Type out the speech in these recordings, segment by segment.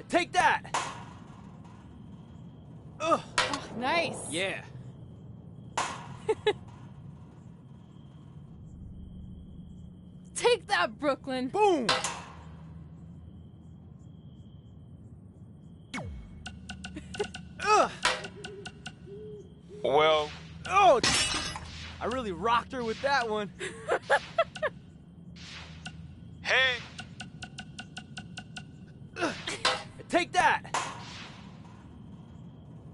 Take that! Oh, nice. Yeah. Take that, Brooklyn. Boom! Well... Oh! I really rocked her with that one. Hey! Take that!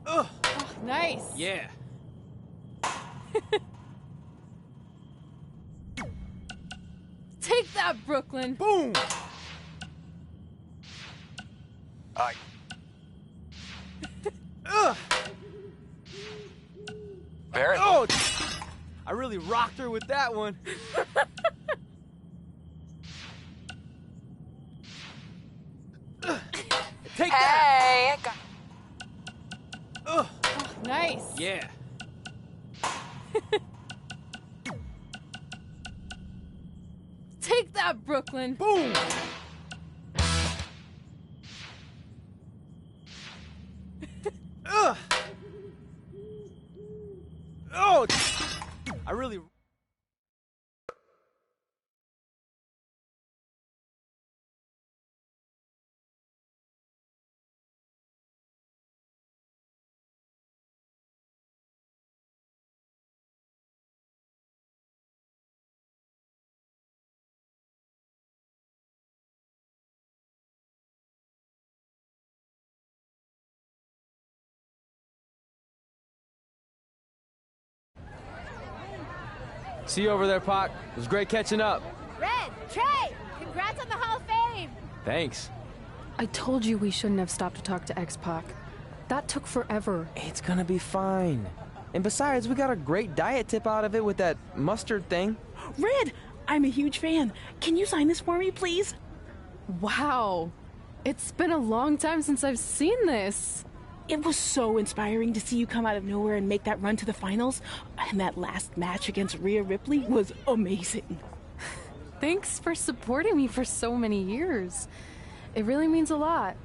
Oh, nice. Yeah. Take that, Brooklyn. Boom! Barrett? Oh! I really rocked her with that one. Take that! Oh, nice. Yeah. Take that, Brooklyn. Boom! Oh! I really... See you over there, Pac. It was great catching up. Red, Trey, congrats on the Hall of Fame. Thanks. I told you we shouldn't have stopped to talk to X-Pac. That took forever. It's gonna be fine. And besides, we got a great diet tip out of it with that mustard thing. Red, I'm a huge fan. Can you sign this for me, please? Wow. It's been a long time since I've seen this. It was so inspiring to see you come out of nowhere and make that run to the finals. And that last match against Rhea Ripley was amazing. Thanks for supporting me for so many years. It really means a lot.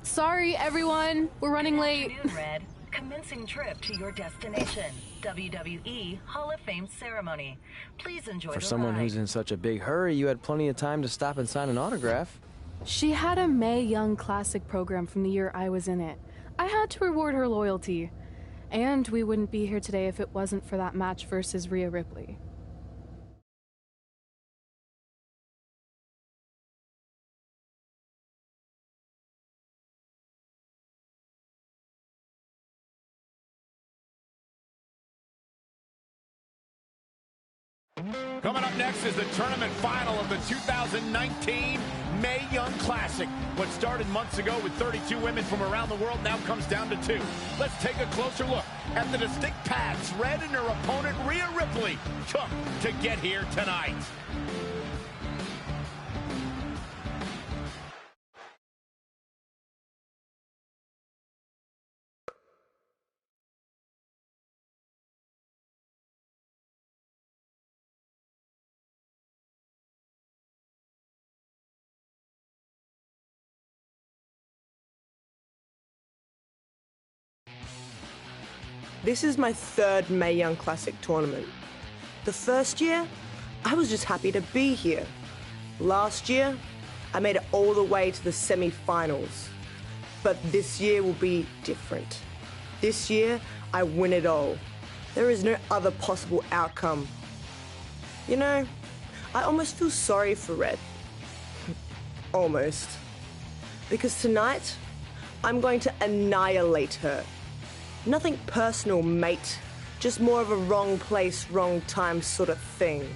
Sorry, everyone. We're running late. Good afternoon, Red. Commencing trip to your destination. WWE Hall of Fame ceremony. Please enjoy For the someone ride. who's in such a big hurry, you had plenty of time to stop and sign an autograph. She had a Mae Young Classic program from the year I was in it. I had to reward her loyalty. And we wouldn't be here today if it wasn't for that match versus Rhea Ripley. Coming up next is the tournament final of the 2019 Mae Young Classic. What started months ago with 32 women from around the world now comes down to 2. Let's take a closer look at the distinct paths Red and her opponent Rhea Ripley took to get here tonight. This is my 3rd Mae Young Classic tournament. The first year, I was just happy to be here. Last year, I made it all the way to the semi-finals. But this year will be different. This year, I win it all. There is no other possible outcome. You know, I almost feel sorry for Red. Almost. Because tonight, I'm going to annihilate her. Nothing personal, mate. Just more of a wrong place, wrong time sort of thing.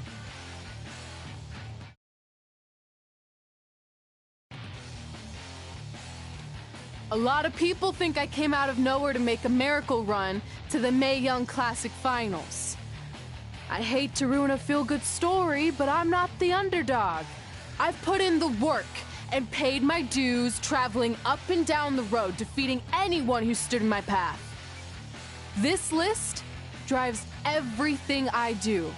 A lot of people think I came out of nowhere to make a miracle run to the Mae Young Classic Finals. I hate to ruin a feel-good story, but I'm not the underdog. I've put in the work and paid my dues traveling up and down the road, defeating anyone who stood in my path. This list drives everything I do.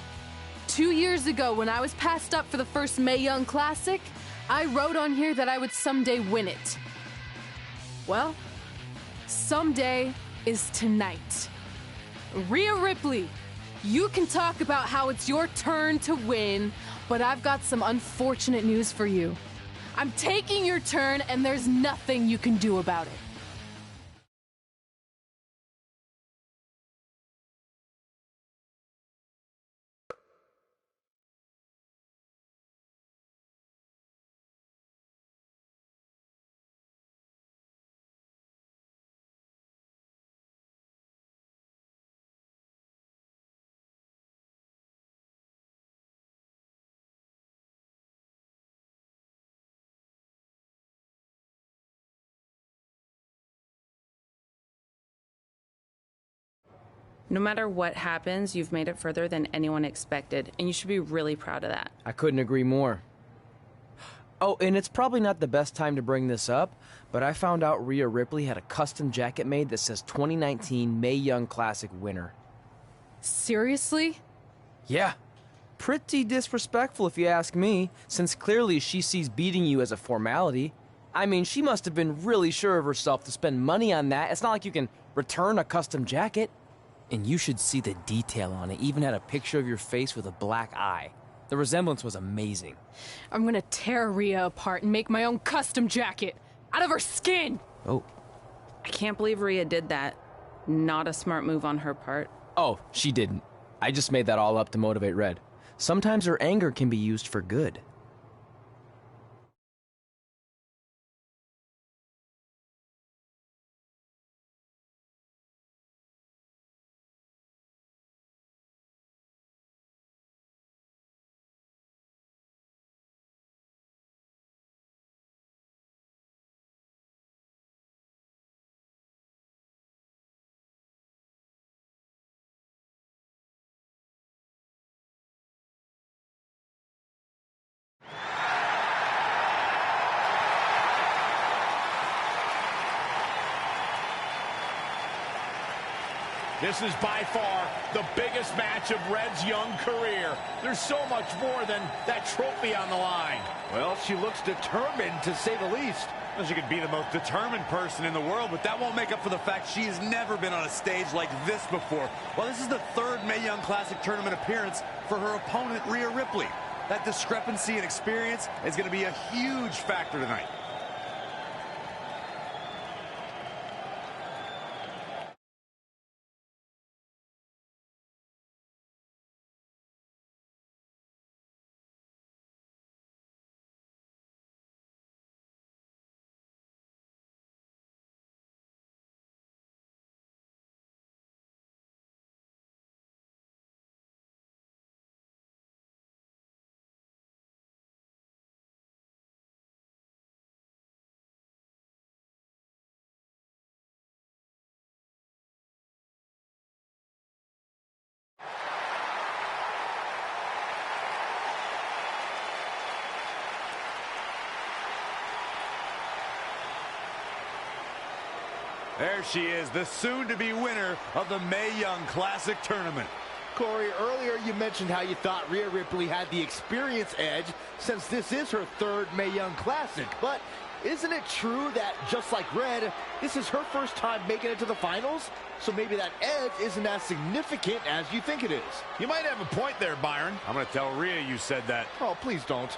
2 years ago, when I was passed up for the first Mae Young Classic, I wrote on here that I would someday win it. Well, someday is tonight. Rhea Ripley, you can talk about how it's your turn to win, but I've got some unfortunate news for you. I'm taking your turn, and there's nothing you can do about it. No matter what happens, you've made it further than anyone expected, and you should be really proud of that. I couldn't agree more. Oh, and it's probably not the best time to bring this up, but I found out Rhea Ripley had a custom jacket made that says 2019 Mae Young Classic winner. Seriously? Yeah. Pretty disrespectful if you ask me, since clearly she sees beating you as a formality. I mean, she must have been really sure of herself to spend money on that. It's not like you can return a custom jacket. And you should see the detail on it. Even had a picture of your face with a black eye. The resemblance was amazing. I'm gonna tear Rhea apart and make my own custom jacket out of her skin! Oh. I can't believe Rhea did that. Not a smart move on her part. Oh, she didn't. I just made that all up to motivate Red. Sometimes her anger can be used for good. This is by far the biggest match of Red's young career. There's so much more than that trophy on the line. Well, she looks determined, to say the least. Well, she could be the most determined person in the world, but that won't make up for the fact she has never been on a stage like this before. Well, this is the third Mae Young Classic tournament appearance for her opponent, Rhea Ripley. That discrepancy in experience is going to be a huge factor tonight. There she is, the soon-to-be winner of the Mae Young Classic tournament. Corey, earlier you mentioned how you thought Rhea Ripley had the experience edge since this is her third Mae Young Classic. But isn't it true that, just like Red, this is her first time making it to the finals? So maybe that edge isn't as significant as you think it is. You might have a point there, Byron. I'm going to tell Rhea you said that. Oh, please don't.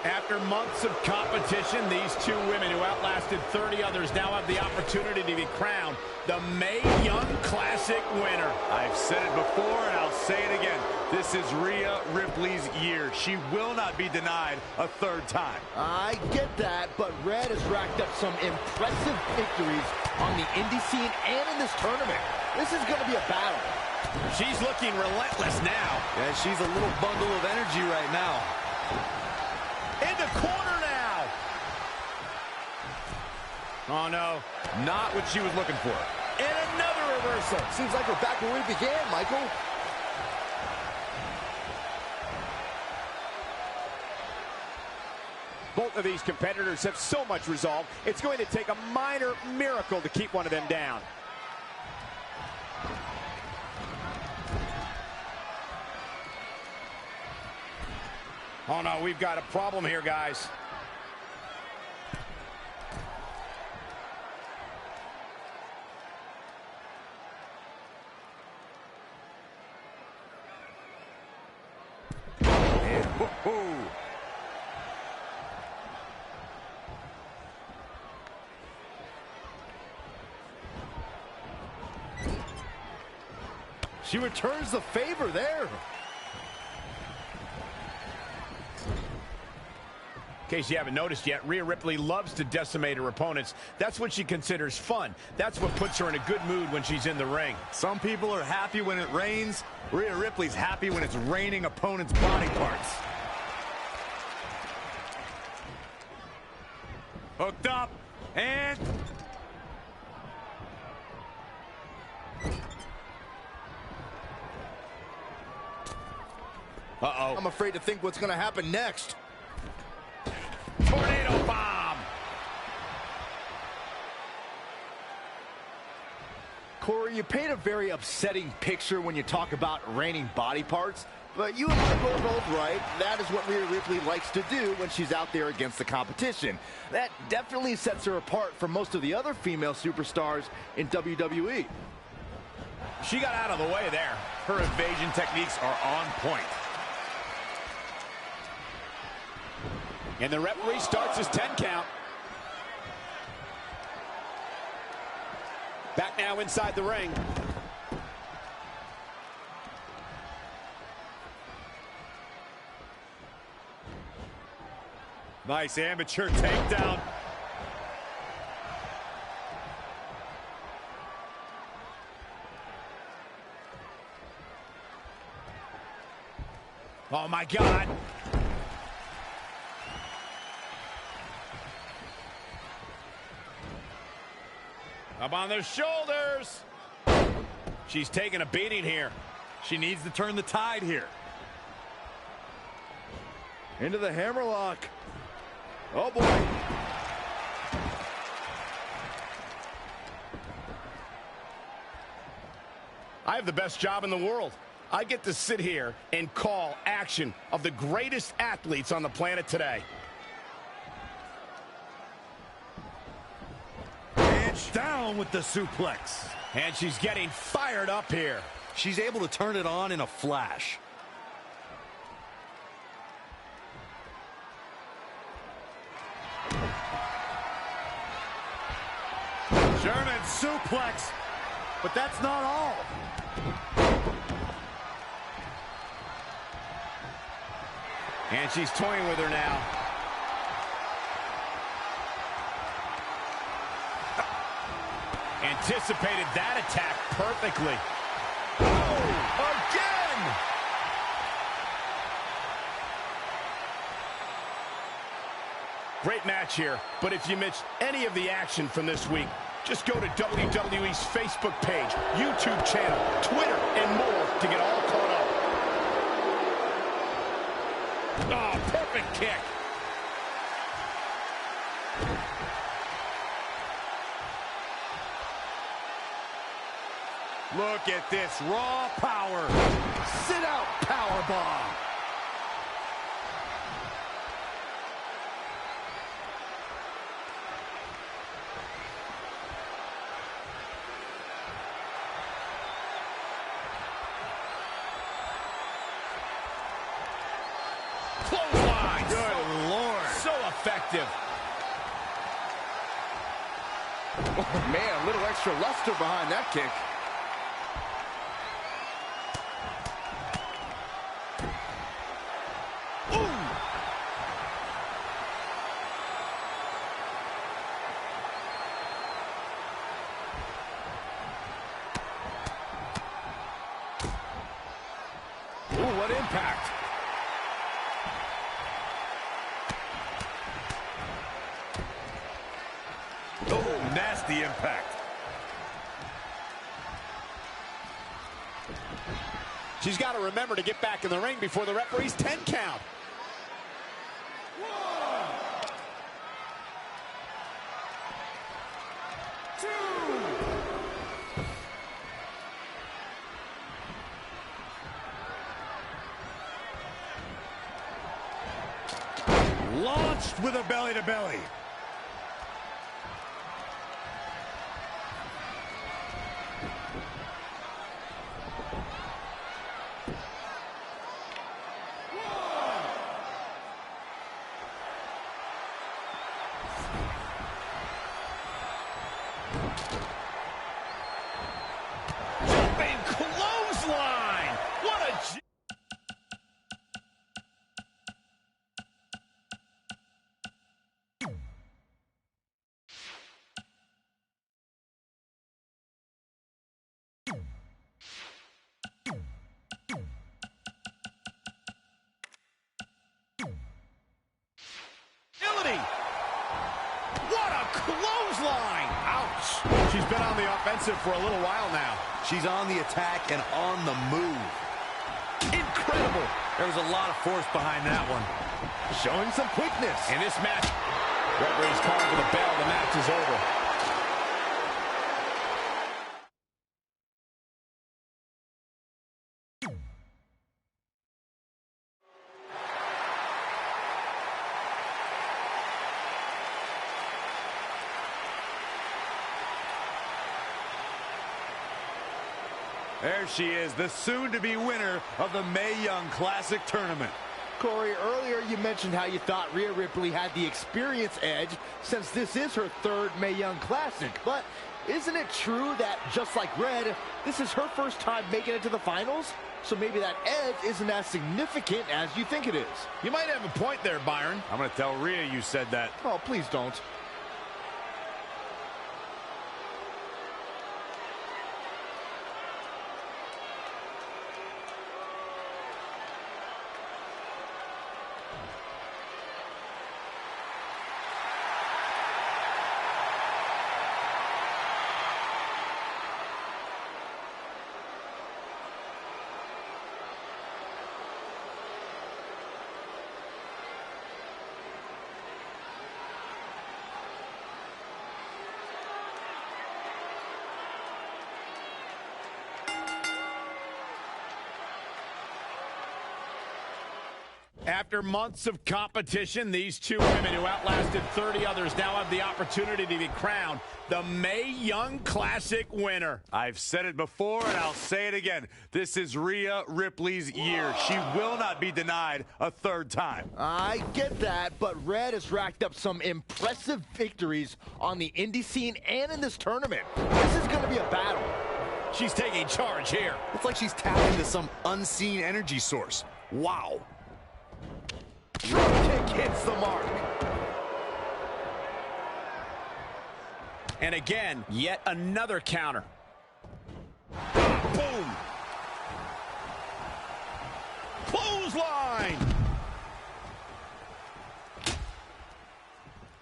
After months of competition, these two women who outlasted 30 others now have the opportunity to be crowned the Mae Young Classic winner. I've said it before and I'll say it again. This is Rhea Ripley's year. She will not be denied a third time. I get that, but Red has racked up some impressive victories on the indie scene and in this tournament. This is going to be a battle. She's looking relentless now. Yeah, she's a little bundle of energy right now. In the corner now. Oh, no. Not what she was looking for. And another reversal. Seems like we're back where we began, Michael. Both of these competitors have so much resolve, it's going to take a minor miracle to keep one of them down. Oh no, we've got a problem here, guys. And whoa. She returns the favor there. In case you haven't noticed yet, Rhea Ripley loves to decimate her opponents. That's what she considers fun. That's what puts her in a good mood when she's in the ring. Some people are happy when it rains. Rhea Ripley's happy when it's raining opponents' body parts. Hooked up, and... Uh-oh. I'm afraid to think what's going to happen next. Tornado bomb! Corey, you paint a very upsetting picture when you talk about raining body parts, but you and Michael are both right. That is what Rhea Ripley likes to do when she's out there against the competition. That definitely sets her apart from most of the other female superstars in WWE. She got out of the way there. Her evasion techniques are on point. And the referee starts his 10 count. Back now inside the ring. Nice amateur takedown. Oh my God. Up on the shoulders. She's taking a beating here. She needs to turn the tide here. Into the hammerlock. Oh, boy. I have the best job in the world. I get to sit here and call action of the greatest athletes on the planet today. Down with the suplex. And she's getting fired up here. She's able to turn it on in a flash. German suplex. But that's not all. And she's toying with her now. Anticipated that attack perfectly. Oh, again! Great match here, but if you missed any of the action from this week, just go to WWE's Facebook page, YouTube channel, Twitter, and more to get all caught up. Oh, perfect kick. Look at this raw power. Sit out powerbomb. Clothesline. Good Lord. So effective. Oh, man, a little extra luster behind that kick. impact. Oh, nasty impact. She's got to remember to get back in the ring before the referee's 10 count. Launched with a belly-to-belly. Jumping clothesline. What a... What a clothesline! Ouch! She's been on the offensive for a little while now. She's on the attack and on the move. Incredible! There was a lot of force behind that one. Showing some quickness. In this match, referee's calling for the bell. The match is over. There she is, the soon-to-be winner of the Mae Young Classic Tournament. Corey, earlier you mentioned how you thought Rhea Ripley had the experience edge since this is her third Mae Young Classic. But isn't it true that, just like Red, this is her first time making it to the finals? So maybe that edge isn't as significant as you think it is. You might have a point there, Byron. I'm going to tell Rhea you said that. Oh, please don't. After months of competition, these two women who outlasted 30 others now have the opportunity to be crowned the Mae Young Classic winner. I've said it before, and I'll say it again. This is Rhea Ripley's year. She will not be denied a third time. I get that, but Red has racked up some impressive victories on the indie scene and in this tournament. This is going to be a battle. She's taking charge here. It's like she's tapped into some unseen energy source. Wow. Drop kick hits the mark. And again, yet another counter. Boom. Clothesline.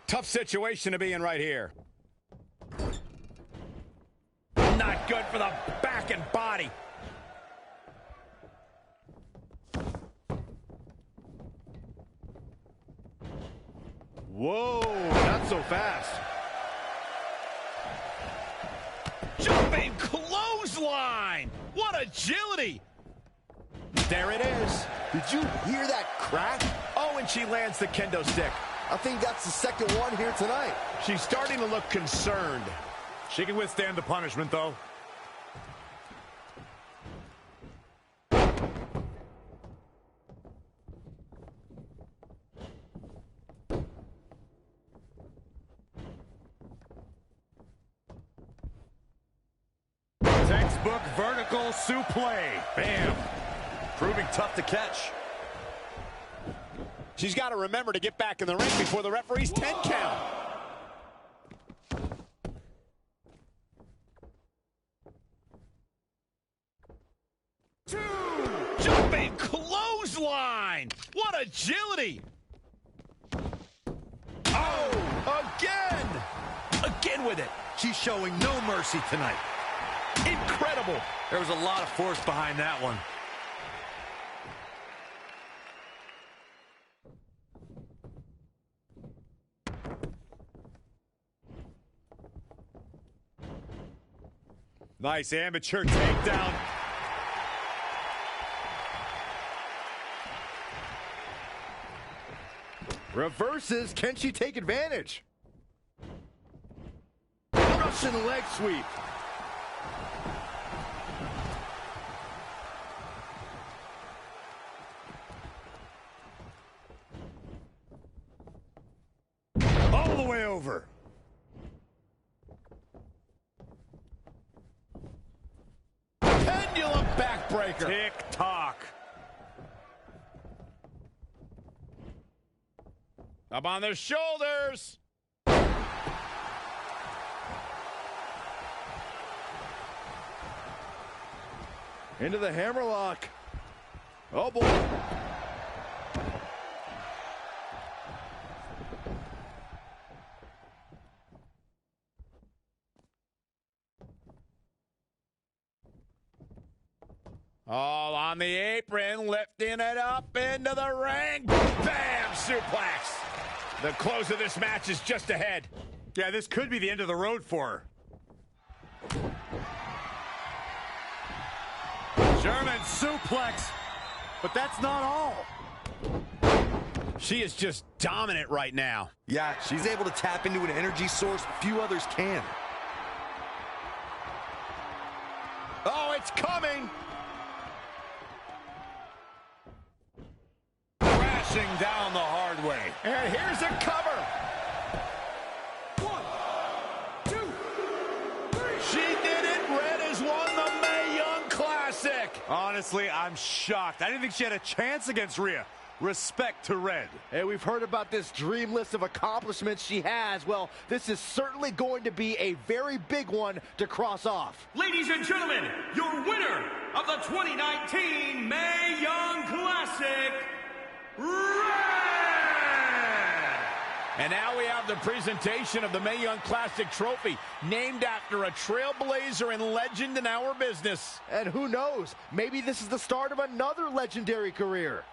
Tough situation to be in right here. Not good for the back and body. Whoa, not so fast. Jumping clothesline! What agility! There it is. Did you hear that crack? Oh, and she lands the kendo stick. I think that's the second one here tonight. She's starting to look concerned. She can withstand the punishment, though. Textbook vertical suplex. Bam. Proving tough to catch. She's got to remember to get back in the ring before the referee's 10 count. Jumping close. clothesline! What agility! Oh, again! Again with it. She's showing no mercy tonight. Incredible. There was a lot of force behind that one. Nice amateur takedown. Reverses. Can she take advantage? Russian leg sweep. All the way over. Pendulum backbreaker. Tick-tock. Up on their shoulders. Into the hammerlock. Oh, boy. All on the apron, lifting it up into the ring. Bam! Suplex. The close of this match is just ahead. Yeah, this could be the end of the road for her. German suplex. But that's not all. She is just dominant right now. Yeah, she's able to tap into an energy source few others can. Oh, it's coming. Crashing down the hard way. And here's a cover. 1, 2, 3. She did it. Red has won the Mae Young Classic. Honestly, I'm shocked. I didn't think she had a chance against Rhea. Respect to Red. Hey, we've heard about this dream list of accomplishments she has. Well, this is certainly going to be a very big one to cross off. Ladies and gentlemen, your winner of the 2019 Mae Young Classic, Red! And now we have the presentation of the Mae Young Classic trophy, named after a trailblazer and legend in our business. And who knows, maybe this is the start of another legendary career.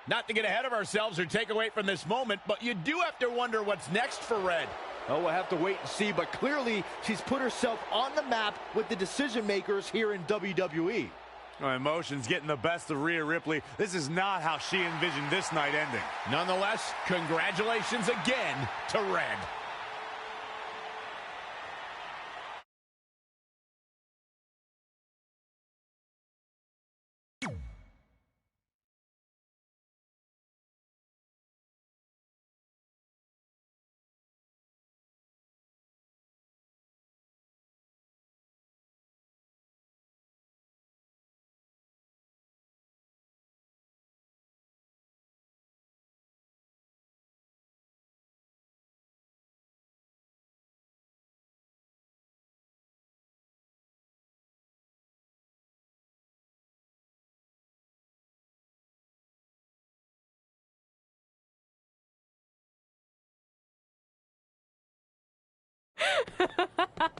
Not to get ahead of ourselves or take away from this moment, but you do have to wonder what's next for Red. Oh, we'll have to wait and see, but clearly she's put herself on the map with the decision makers here in WWE. Oh, emotions getting the best of Rhea Ripley. This is not how she envisioned this night ending. Nonetheless, congratulations again to Red.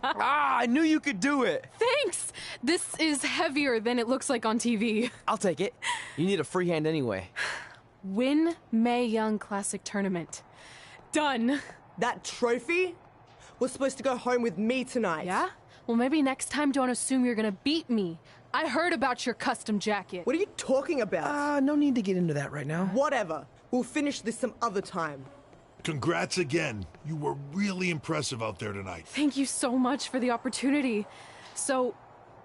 I knew you could do it. Thanks! This is heavier than it looks like on TV. I'll take it. You need a free hand anyway. Win Mae Young Classic Tournament. Done. That trophy was supposed to go home with me tonight. Yeah? Well, maybe next time don't assume you're gonna beat me. I heard about your custom jacket. What are you talking about? No need to get into that right now. Whatever. We'll finish this some other time. Congrats again. You were really impressive out there tonight. Thank you so much for the opportunity. So,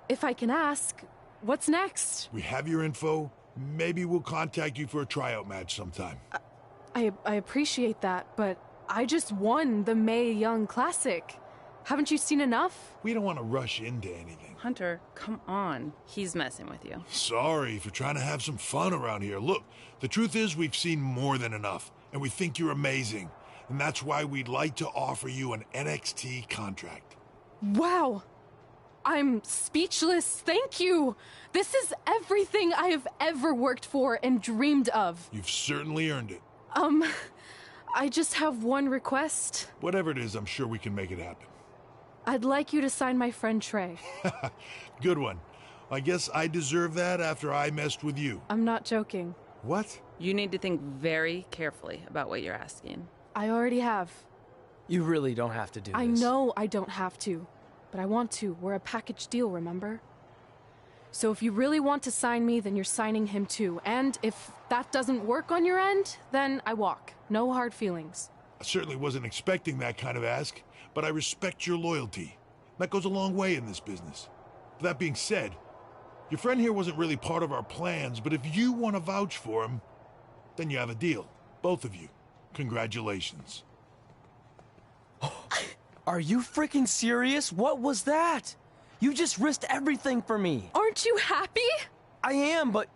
if I can ask, what's next? We have your info. Maybe we'll contact you for a tryout match sometime. I appreciate that, but I just won the Mae Young Classic. Haven't you seen enough? We don't want to rush into anything. Hunter, come on. He's messing with you. Sorry for trying to have some fun around here. Look, the truth is we've seen more than enough, and we think you're amazing. And that's why we'd like to offer you an NXT contract. Wow! I'm speechless. Thank you. This is everything I have ever worked for and dreamed of. You've certainly earned it. I just have one request. Whatever it is, I'm sure we can make it happen. I'd like you to sign my friend Trey. Good one. I guess I deserve that after I messed with you. I'm not joking. What? You need to think very carefully about what you're asking. I already have. You really don't have to do this. I know I don't have to, but I want to. We're a package deal, remember? So if you really want to sign me, then you're signing him too. And if that doesn't work on your end, then I walk. No hard feelings. I certainly wasn't expecting that kind of ask, but I respect your loyalty. That goes a long way in this business. That being said, your friend here wasn't really part of our plans, but if you want to vouch for him, then you have a deal. Both of you. Congratulations. Are you freaking serious? What was that? You just risked everything for me. Aren't you happy? I am, but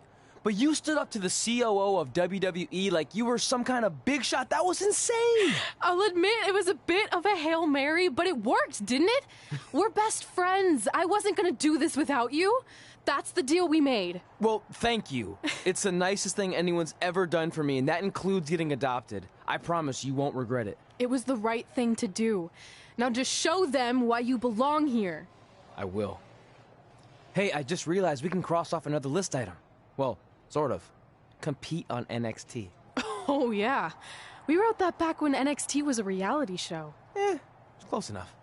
you stood up to the COO of WWE like you were some kind of big shot. That was insane. I'll admit it was a bit of a Hail Mary, but it worked, didn't it? We're best friends. I wasn't gonna do this without you. That's the deal we made. Well, thank you. It's the nicest thing anyone's ever done for me, and that includes getting adopted. I promise you won't regret it. It was the right thing to do. Now just show them why you belong here. I will. Hey, I just realized we can cross off another list item. Well, sort of. Compete on NXT. Oh, yeah. We wrote that back when NXT was a reality show. It's close enough.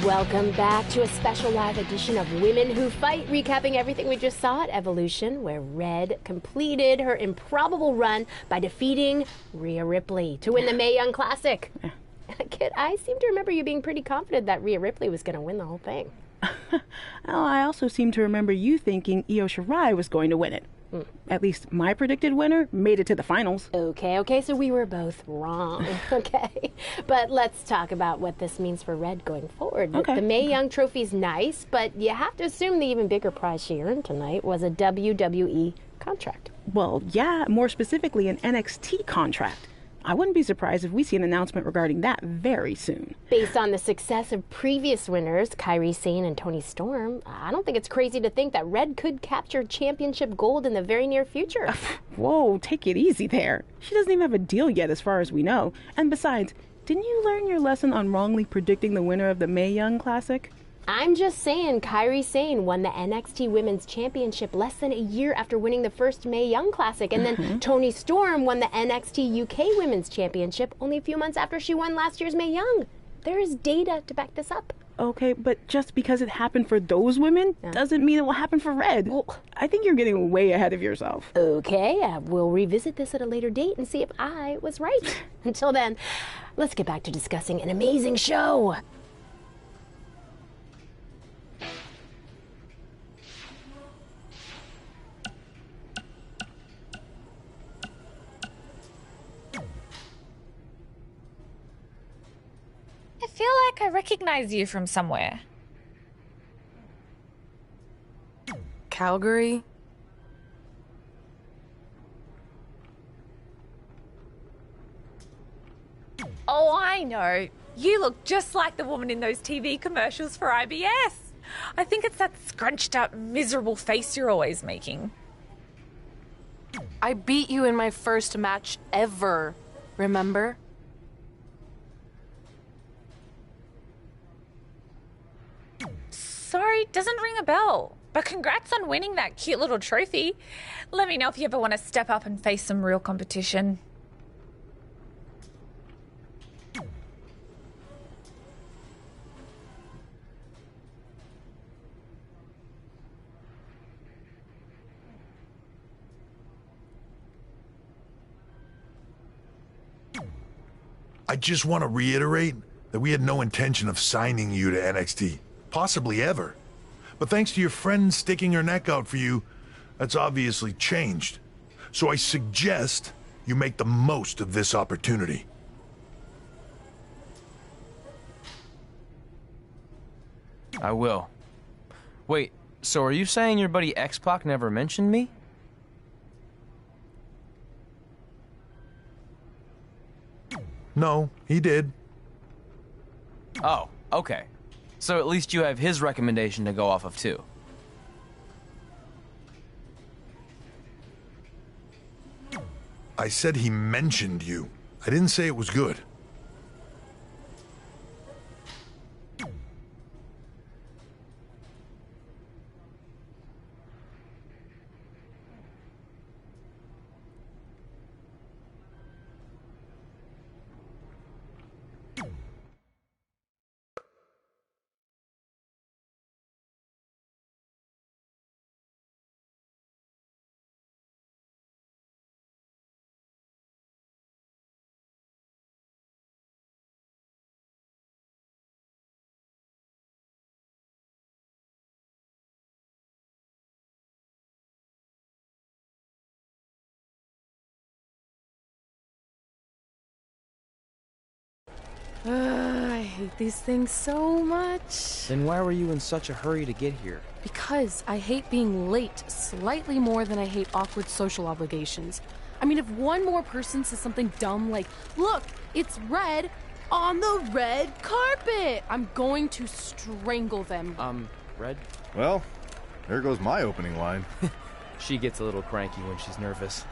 Welcome back to a special live edition of Women Who Fight, recapping everything we just saw at Evolution, where Red completed her improbable run by defeating Rhea Ripley to win the Mae Young Classic. Kit, I seem to remember you being pretty confident that Rhea Ripley was going to win the whole thing. Oh, I also seem to remember you thinking Io Shirai was going to win it. At least my predicted winner made it to the finals. Okay, so we were both wrong. Okay, but let's talk about what this means for Red going forward. Okay. The Mae Young Trophy's nice, but you have to assume the even bigger prize she earned tonight was a WWE contract. Well, yeah, more specifically an NXT contract. I wouldn't be surprised if we see an announcement regarding that very soon. Based on the success of previous winners, Kairi Sane and Toni Storm, I don't think it's crazy to think that Red could capture championship gold in the very near future. Whoa, take it easy there. She doesn't even have a deal yet as far as we know. And besides, didn't you learn your lesson on wrongly predicting the winner of the Mae Young Classic? I'm just saying, Kairi Sane won the NXT Women's Championship less than a year after winning the first Mae Young Classic, and then Toni Storm won the NXT UK Women's Championship only a few months after she won last year's Mae Young. There is data to back this up. Okay, but just because it happened for those women doesn't mean it will happen for Red. Well, I think you're getting way ahead of yourself. Okay, we'll revisit this at a later date and see if I was right. Until then, let's get back to discussing an amazing show. I feel like I recognize you from somewhere. Calgary? Oh, I know. You look just like the woman in those TV commercials for IBS. I think it's that scrunched up, miserable face you're always making. I beat you in my first match ever, remember? Sorry, doesn't ring a bell. But congrats on winning that cute little trophy. Let me know if you ever want to step up and face some real competition. I just want to reiterate that we had no intention of signing you to NXT. Possibly ever. But thanks to your friend sticking her neck out for you, that's obviously changed. So I suggest you make the most of this opportunity. I will. Wait, so are you saying your buddy X-Pac never mentioned me? No, he did. Oh, okay. So at least you have his recommendation to go off of, too. I said he mentioned you. I didn't say it was good. I hate these things so much. Then why were you in such a hurry to get here? Because I hate being late slightly more than I hate awkward social obligations. I mean, if one more person says something dumb like, look, it's red on the red carpet, I'm going to strangle them. Red? Well, there goes my opening line. She gets a little cranky when she's nervous.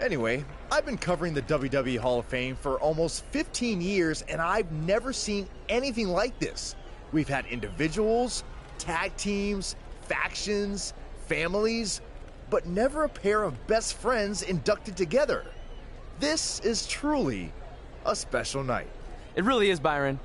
Anyway, I've been covering the WWE Hall of Fame for almost 15 years, and I've never seen anything like this. We've had individuals, tag teams, factions, families, but never a pair of best friends inducted together. This is truly a special night. It really is, Byron.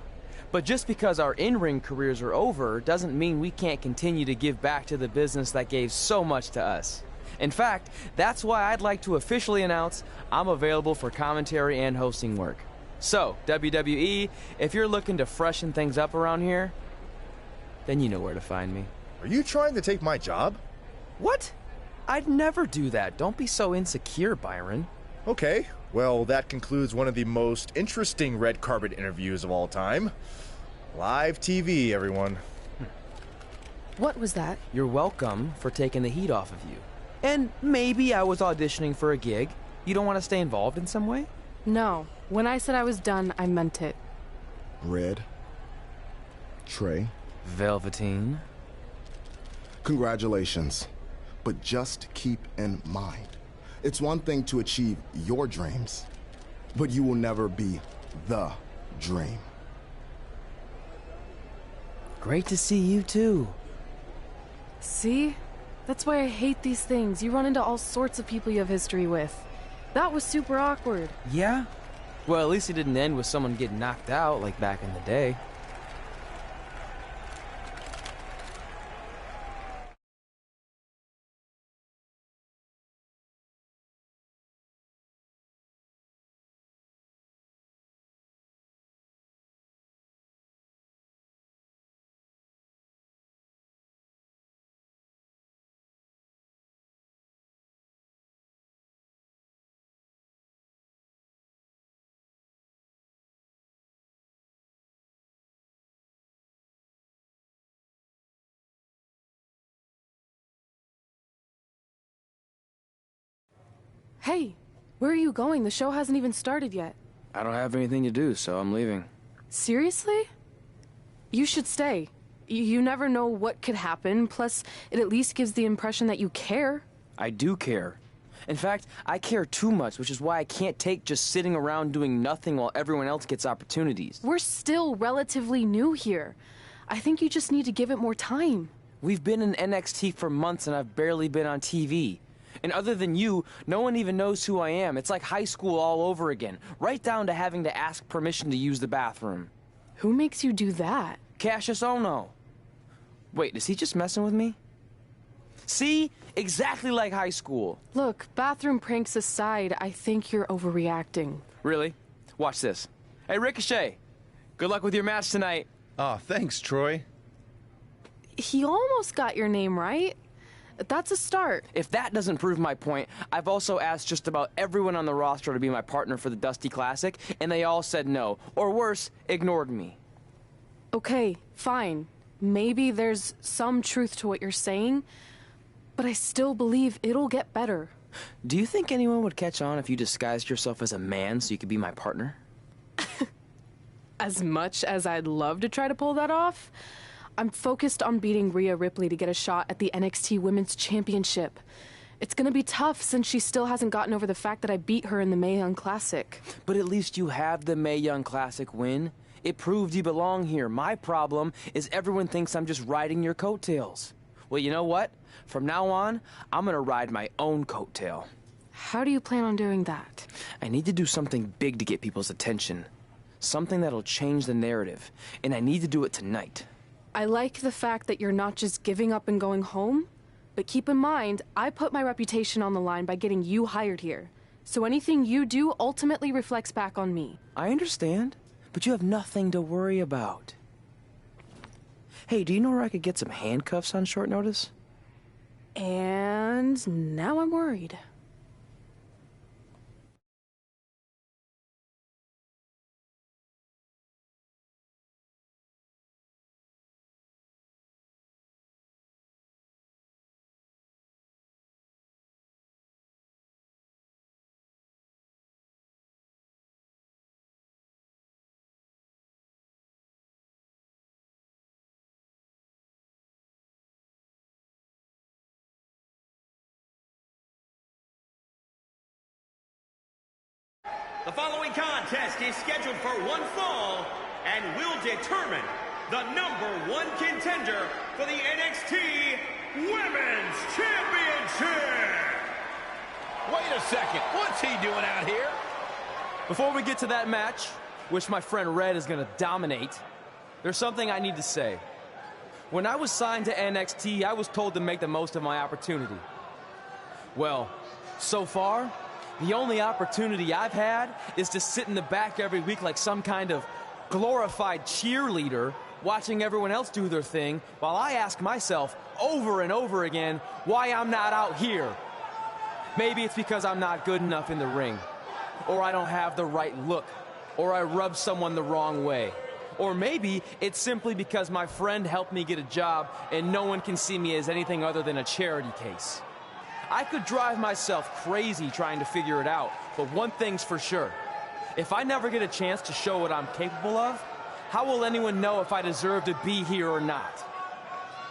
But just because our in-ring careers are over doesn't mean we can't continue to give back to the business that gave so much to us. In fact, that's why I'd like to officially announce I'm available for commentary and hosting work. So, WWE, if you're looking to freshen things up around here, then you know where to find me. Are you trying to take my job? What? I'd never do that. Don't be so insecure, Byron. Okay, well, that concludes one of the most interesting red carpet interviews of all time. Live TV, everyone. What was that? You're welcome for taking the heat off of you. And maybe I was auditioning for a gig. You don't want to stay involved in some way? No. When I said I was done, I meant it. Red. Trey. Velveteen. Congratulations. But just keep in mind, it's one thing to achieve your dreams, but you will never be the dream. Great to see you too. See? That's why I hate these things. You run into all sorts of people you have history with. That was super awkward. Yeah? Well, at least it didn't end with someone getting knocked out like back in the day. Hey, where are you going? The show hasn't even started yet. I don't have anything to do, so I'm leaving. Seriously? You should stay. You never know what could happen, plus it at least gives the impression that you care. I do care. In fact, I care too much, which is why I can't take just sitting around doing nothing while everyone else gets opportunities. We're still relatively new here. I think you just need to give it more time. We've been in NXT for months and I've barely been on TV. And other than you, no one even knows who I am. It's like high school all over again, right down to having to ask permission to use the bathroom. Who makes you do that? Cassius Ohno. Wait, is he just messing with me? See? Exactly like high school. Look, bathroom pranks aside, I think you're overreacting. Really? Watch this. Hey, Ricochet. Good luck with your match tonight. Aw, thanks, Troy. He almost got your name right. That's a start. If that doesn't prove my point, I've also asked just about everyone on the roster to be my partner for the Dusty Classic, and they all said no. Or worse, ignored me. Okay, fine. Maybe there's some truth to what you're saying, but I still believe it'll get better. Do you think anyone would catch on if you disguised yourself as a man so you could be my partner? As much as I'd love to try to pull that off, I'm focused on beating Rhea Ripley to get a shot at the NXT Women's Championship. It's gonna be tough since she still hasn't gotten over the fact that I beat her in the Mae Young Classic. But at least you have the Mae Young Classic win. It proved you belong here. My problem is everyone thinks I'm just riding your coattails. Well, you know what? From now on, I'm gonna ride my own coattail. How do you plan on doing that? I need to do something big to get people's attention. Something that'll change the narrative. And I need to do it tonight. I like the fact that you're not just giving up and going home, but keep in mind, I put my reputation on the line by getting you hired here. So anything you do ultimately reflects back on me. I understand, but you have nothing to worry about. Hey, do you know where I could get some handcuffs on short notice? And now I'm worried. The following contest is scheduled for one fall and will determine the #1 contender for the NXT Women's Championship. Wait a second, what's he doing out here? Before we get to that match, which my friend Red is going to dominate, there's something I need to say. When I was signed to NXT, I was told to make the most of my opportunity. Well, so far, the only opportunity I've had is to sit in the back every week like some kind of glorified cheerleader, watching everyone else do their thing, while I ask myself over and over again why I'm not out here. Maybe it's because I'm not good enough in the ring, or I don't have the right look, or I rub someone the wrong way. Or maybe it's simply because my friend helped me get a job and no one can see me as anything other than a charity case. I could drive myself crazy trying to figure it out, but one thing's for sure. If I never get a chance to show what I'm capable of, how will anyone know if I deserve to be here or not?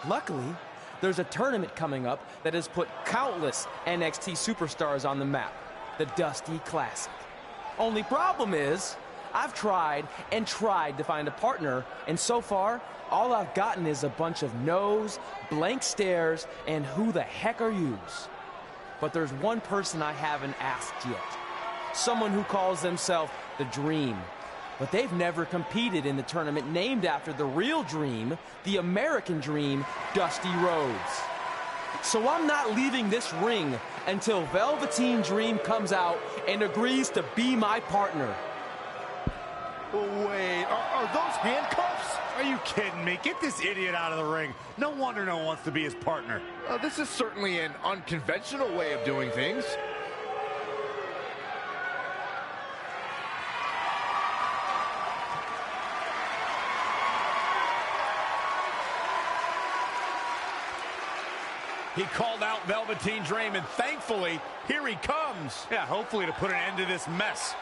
Luckily, there's a tournament coming up that has put countless NXT superstars on the map, the Dusty Classic. Only problem is, I've tried and tried to find a partner, and so far, all I've gotten is a bunch of no's, blank stares, and who the heck are yous? But there's one person I haven't asked yet. Someone who calls themselves the Dream. But they've never competed in the tournament named after the real Dream, the American Dream, Dusty Rhodes. So I'm not leaving this ring until Velveteen Dream comes out and agrees to be my partner. Wait, are those handcuffs? Are you kidding me? Get this idiot out of the ring. No wonder no one wants to be his partner. This is certainly an unconventional way of doing things. He called out Velveteen Dream, and thankfully, here he comes. Yeah, hopefully to put an end to this mess.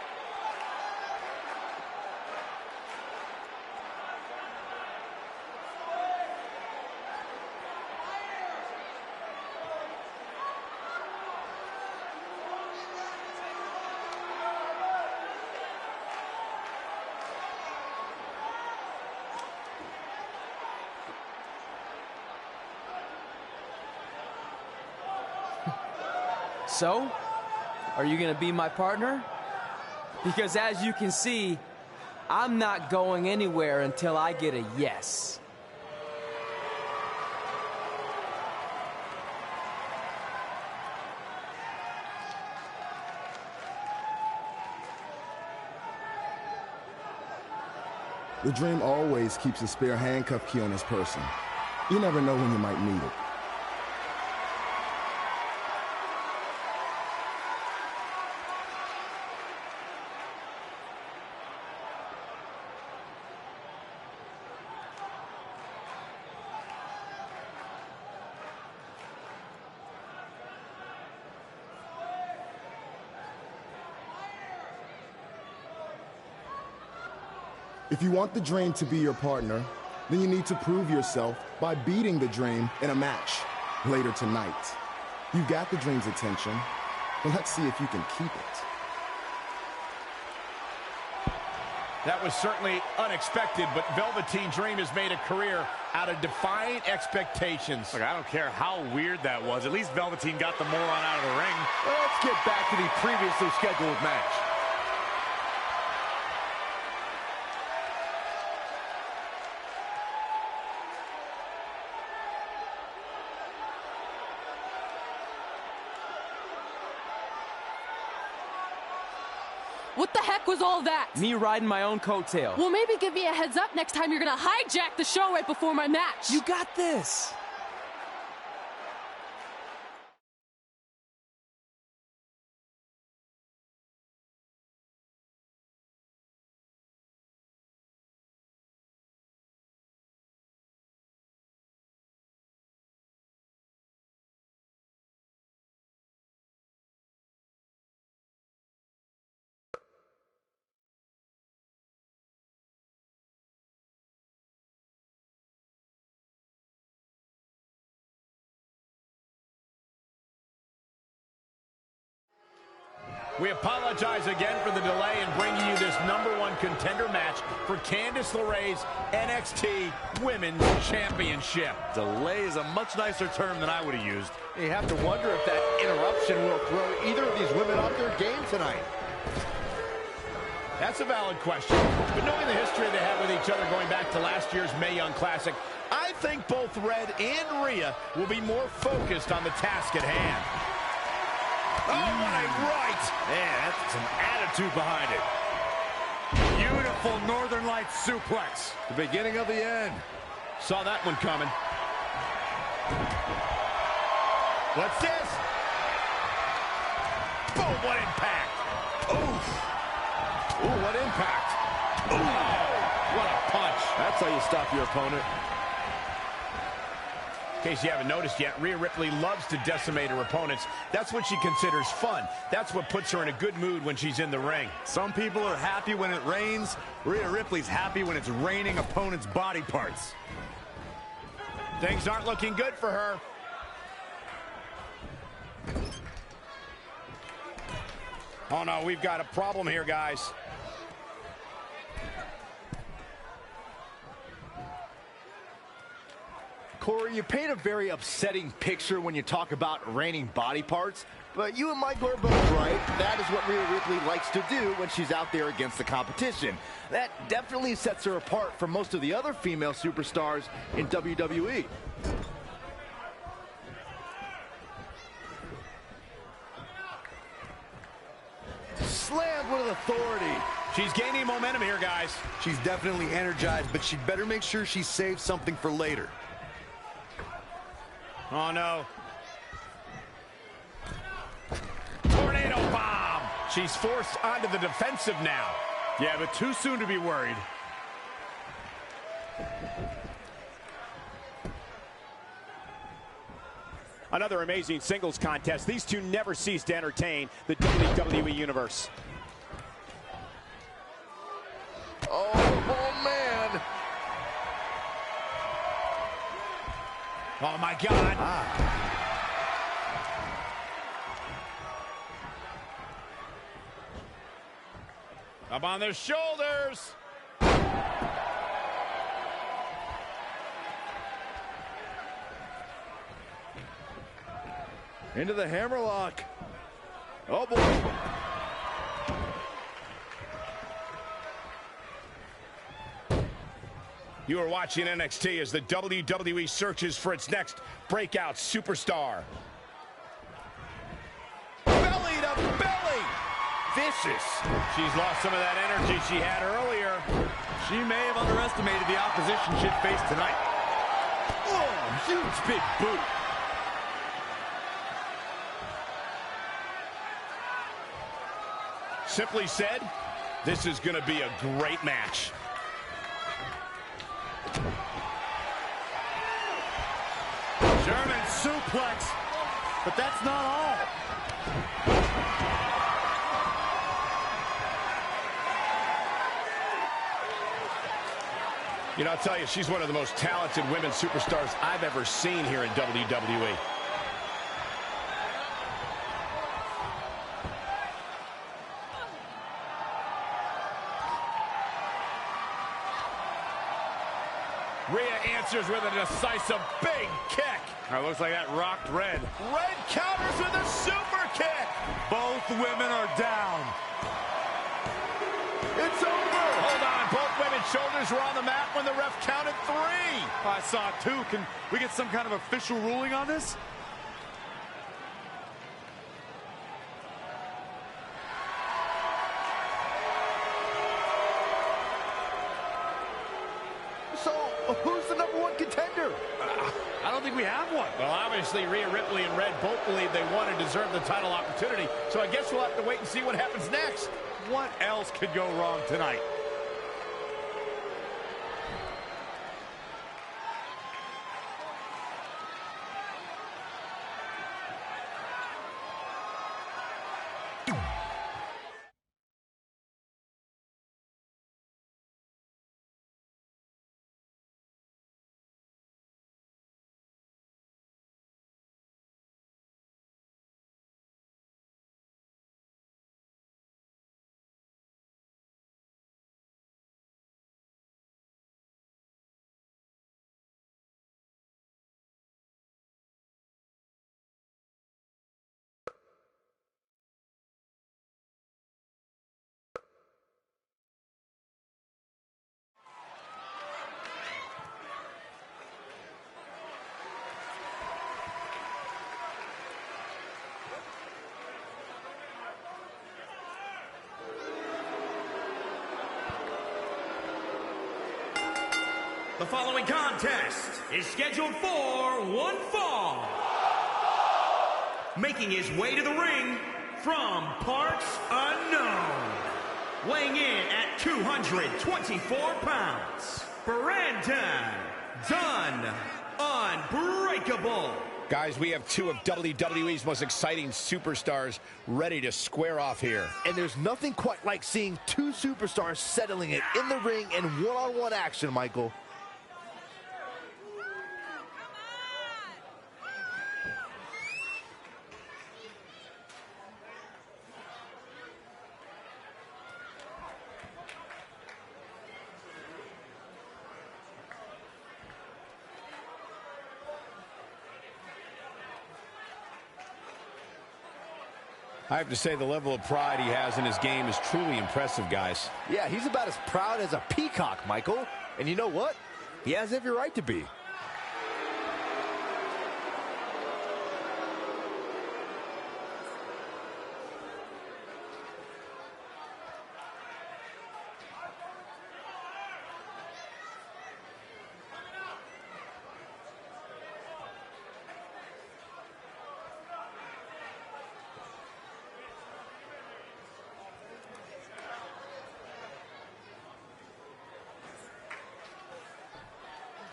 So, are you gonna be my partner? Because as you can see, I'm not going anywhere until I get a yes. The Dream always keeps a spare handcuff key on his person. You never know when you might need it. If you want the Dream to be your partner, then you need to prove yourself by beating the Dream in a match later tonight. You've got the Dream's attention, but let's see if you can keep it. That was certainly unexpected, but Velveteen Dream has made a career out of defying expectations. Look, I don't care how weird that was. At least Velveteen got the moron out of the ring. Let's get back to the previously scheduled match. What the heck was all that? Me riding my own coattail. Well, maybe give me a heads up next time you're gonna hijack the show right before my match. You got this. We apologize again for the delay in bringing you this #1 contender match for Candice LeRae's NXT Women's Championship. Delay is a much nicer term than I would have used. You have to wonder if that interruption will throw either of these women off their game tonight. That's a valid question. But knowing the history they have with each other going back to last year's Mae Young Classic, I think both Red and Rhea will be more focused on the task at hand. Oh, what a right! Man, that's some attitude behind it. Beautiful Northern Lights suplex. The beginning of the end. Saw that one coming. What's this? Boom, what impact! Oof! Ooh, what impact! Ooh, what a punch! That's how you stop your opponent. In case you haven't noticed yet, Rhea Ripley loves to decimate her opponents. That's what she considers fun. That's what puts her in a good mood when she's in the ring. Some people are happy when it rains. Rhea Ripley's happy when it's raining opponents' body parts. Things aren't looking good for her. Oh no, we've got a problem here, guys. Corey, you paint a very upsetting picture when you talk about raining body parts, but you and Michael are both right. That is what Rhea Ripley likes to do when she's out there against the competition. That definitely sets her apart from most of the other female superstars in WWE. Slammed with authority. She's gaining momentum here, guys. She's definitely energized, but she'd better make sure she saves something for later. Oh, no. Tornado bomb. She's forced onto the defensive now. Yeah, but too soon to be worried. Another amazing singles contest. These two never cease to entertain the WWE Universe. Oh, man. Oh, my God. Up on their shoulders. Into the hammerlock. Oh, boy. You are watching NXT as the WWE searches for its next breakout superstar. Belly to belly. Vicious. She's lost some of that energy she had earlier. She may have underestimated the opposition she'd face tonight. Oh, huge big boot. Simply said, this is going to be a great match. German suplex, but that's not all. You know, I'll tell you, she's one of the most talented women superstars I've ever seen here in WWE. Rhea answers with a decisive big kick. Looks like that rocked Red. Red counters with a super kick. Both women are down. It's over. Hold on. Both women's shoulders were on the mat when the ref counted 3. I saw it too. Can we get some kind of official ruling on this? So, who's the #1 contender? I don't think we have one. Well, obviously, Rhea Ripley and Red both believe they want and deserve the title opportunity, so I guess we'll have to wait and see what happens next. What else could go wrong tonight? The following contest is scheduled for one fall. Making his way to the ring from parts unknown. Weighing in at 224 pounds. Brandon Dunn Unbreakable. Guys, we have two of WWE's most exciting superstars ready to square off here. And there's nothing quite like seeing two superstars settling it in the ring in one-on-one action, Michael. I have to say the level of pride he has in his game is truly impressive, guys. Yeah, he's about as proud as a peacock, Michael. And you know what? He has every right to be.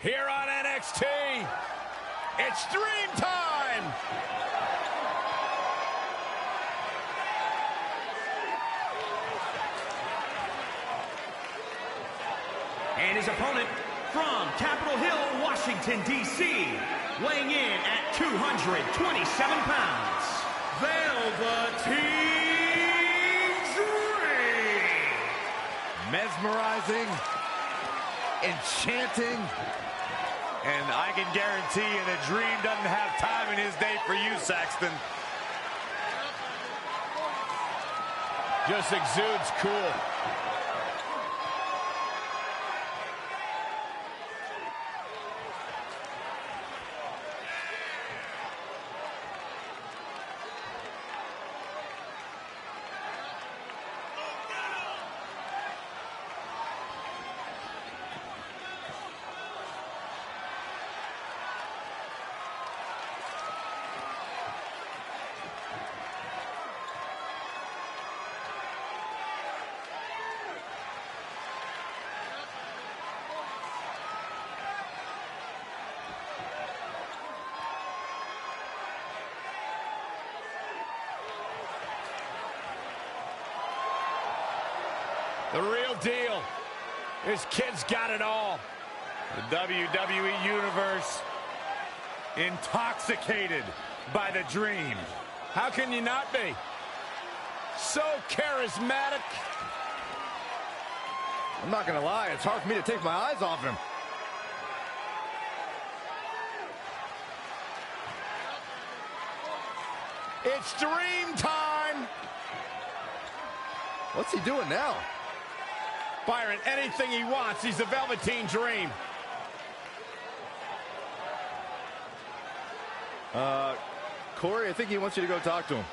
Here on NXT, it's Dream Time! And his opponent from Capitol Hill, Washington, D.C., weighing in at 227 pounds, Velveteen Dream! Mesmerizing, enchanting, and I can guarantee you that Dream doesn't have time in his day for you, Saxton. Just exudes cool. The real deal. This kid's got it all. The WWE Universe intoxicated by the Dream. How can you not be? So charismatic. I'm not gonna lie, it's hard for me to take my eyes off him. It's Dream Time! What's he doing now? Byron, anything he wants, he's the Velveteen Dream. Corey, I think he wants you to go talk to him.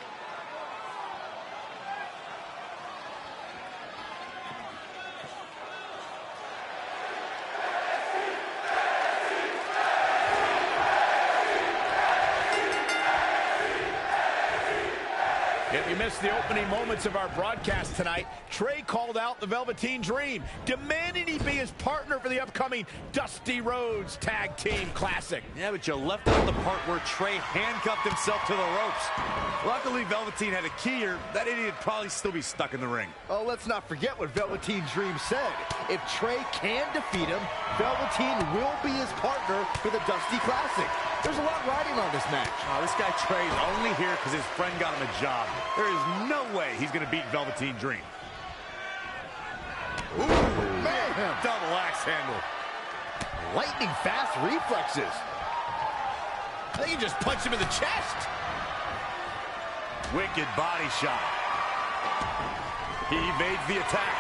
If you missed the opening moments of our broadcast tonight, Trey called out the Velveteen Dream, demanding he be his partner for the upcoming Dusty Rhodes Tag Team Classic. Yeah, but you left out the part where Trey handcuffed himself to the ropes. Luckily, Velveteen had a key, or that idiot would probably still be stuck in the ring. Oh, let's not forget what Velveteen Dream said. If Trey can defeat him, Velveteen will be his partner for the Dusty Classic. There's a lot riding on this match. Oh, this guy Trey's only here because his friend got him a job. There is no way he's going to beat Velveteen Dream. Ooh, man, double axe handle. Lightning fast reflexes. I think he just punched him in the chest. Wicked body shot. He evades the attack.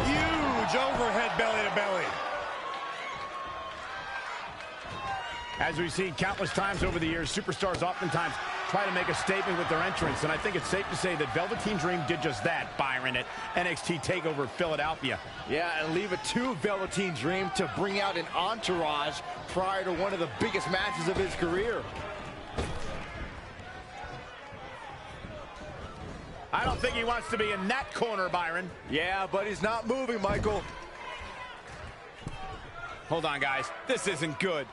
Huge overhead belly to belly. As we've seen countless times over the years, superstars oftentimes try to make a statement with their entrance, and I think it's safe to say that Velveteen Dream did just that, Byron, at NXT TakeOver Philadelphia. Yeah, and leave it to Velveteen Dream to bring out an entourage prior to one of the biggest matches of his career. I don't think he wants to be in that corner, Byron. Yeah, but he's not moving, Michael. Hold on, guys. This isn't good.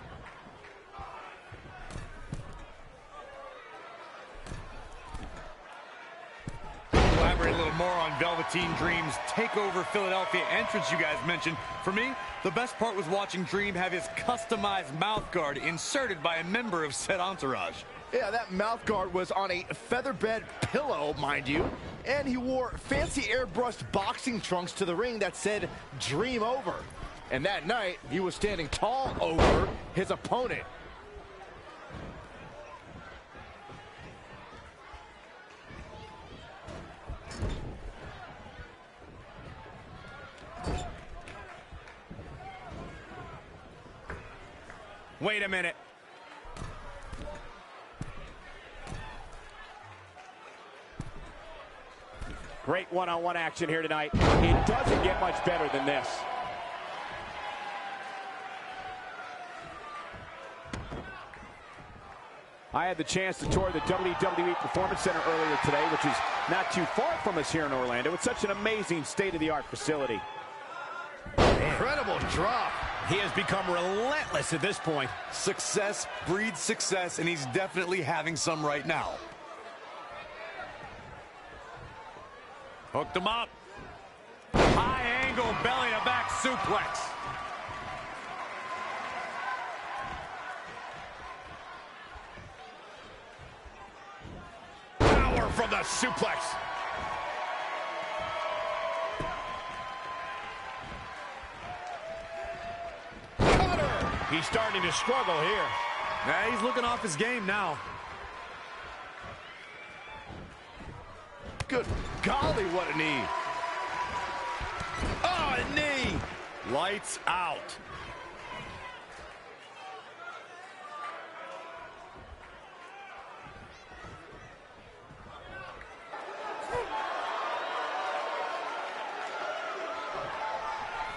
Elaborate a little more on Velveteen Dream's TakeOver Philadelphia entrance you guys mentioned. For me, the best part was watching Dream have his customized mouth guard inserted by a member of said entourage. Yeah, that mouth guard was on a featherbed pillow, mind you. And he wore fancy airbrushed boxing trunks to the ring that said, "Dream Over." And that night, he was standing tall over his opponent. Wait a minute. Great one-on-one action here tonight. It doesn't get much better than this. I had the chance to tour the WWE Performance Center earlier today, which is not too far from us here in Orlando. It's such an amazing state-of-the-art facility. Incredible drop. He has become relentless at this point. Success breeds success, and he's definitely having some right now. Hooked him up. High angle belly to back suplex. Power from the suplex. Cutter. He's starting to struggle here. Yeah, he's looking off his game now. Good golly, what a knee. Oh, a knee. Lights out.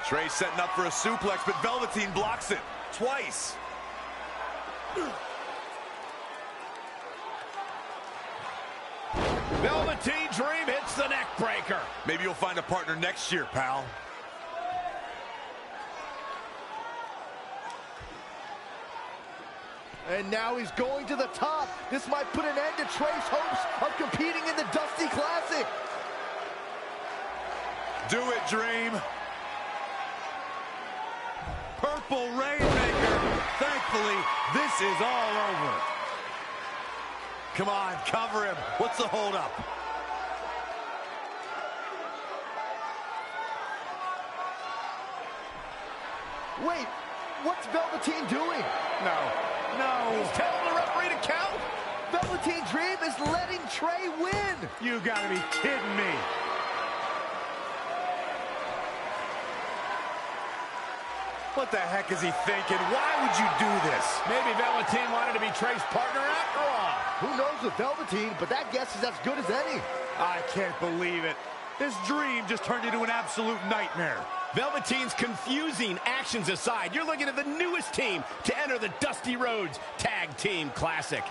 Trey setting up for a suplex, but Velveteen blocks it twice. Velveteen Dream hits the neck breaker. Maybe you'll find a partner next year, pal. And now he's going to the top. This might put an end to Trey's hopes of competing in the Dusty Classic. Do it, Dream. Purple Rainmaker. Thankfully, this is all over. Come on, cover him. What's the holdup? Wait, what's Velveteen doing? No. He's telling the referee to count. Velveteen Dream is letting Trey win. You gotta be kidding me. What the heck is he thinking? Why would you do this? Maybe Velveteen wanted to be Trey's partner after all. Who knows with Velveteen, but that guess is as good as any. I can't believe it. This dream just turned into an absolute nightmare. Velveteen's confusing actions aside, you're looking at the newest team to enter the Dusty Rhodes Tag Team Classic.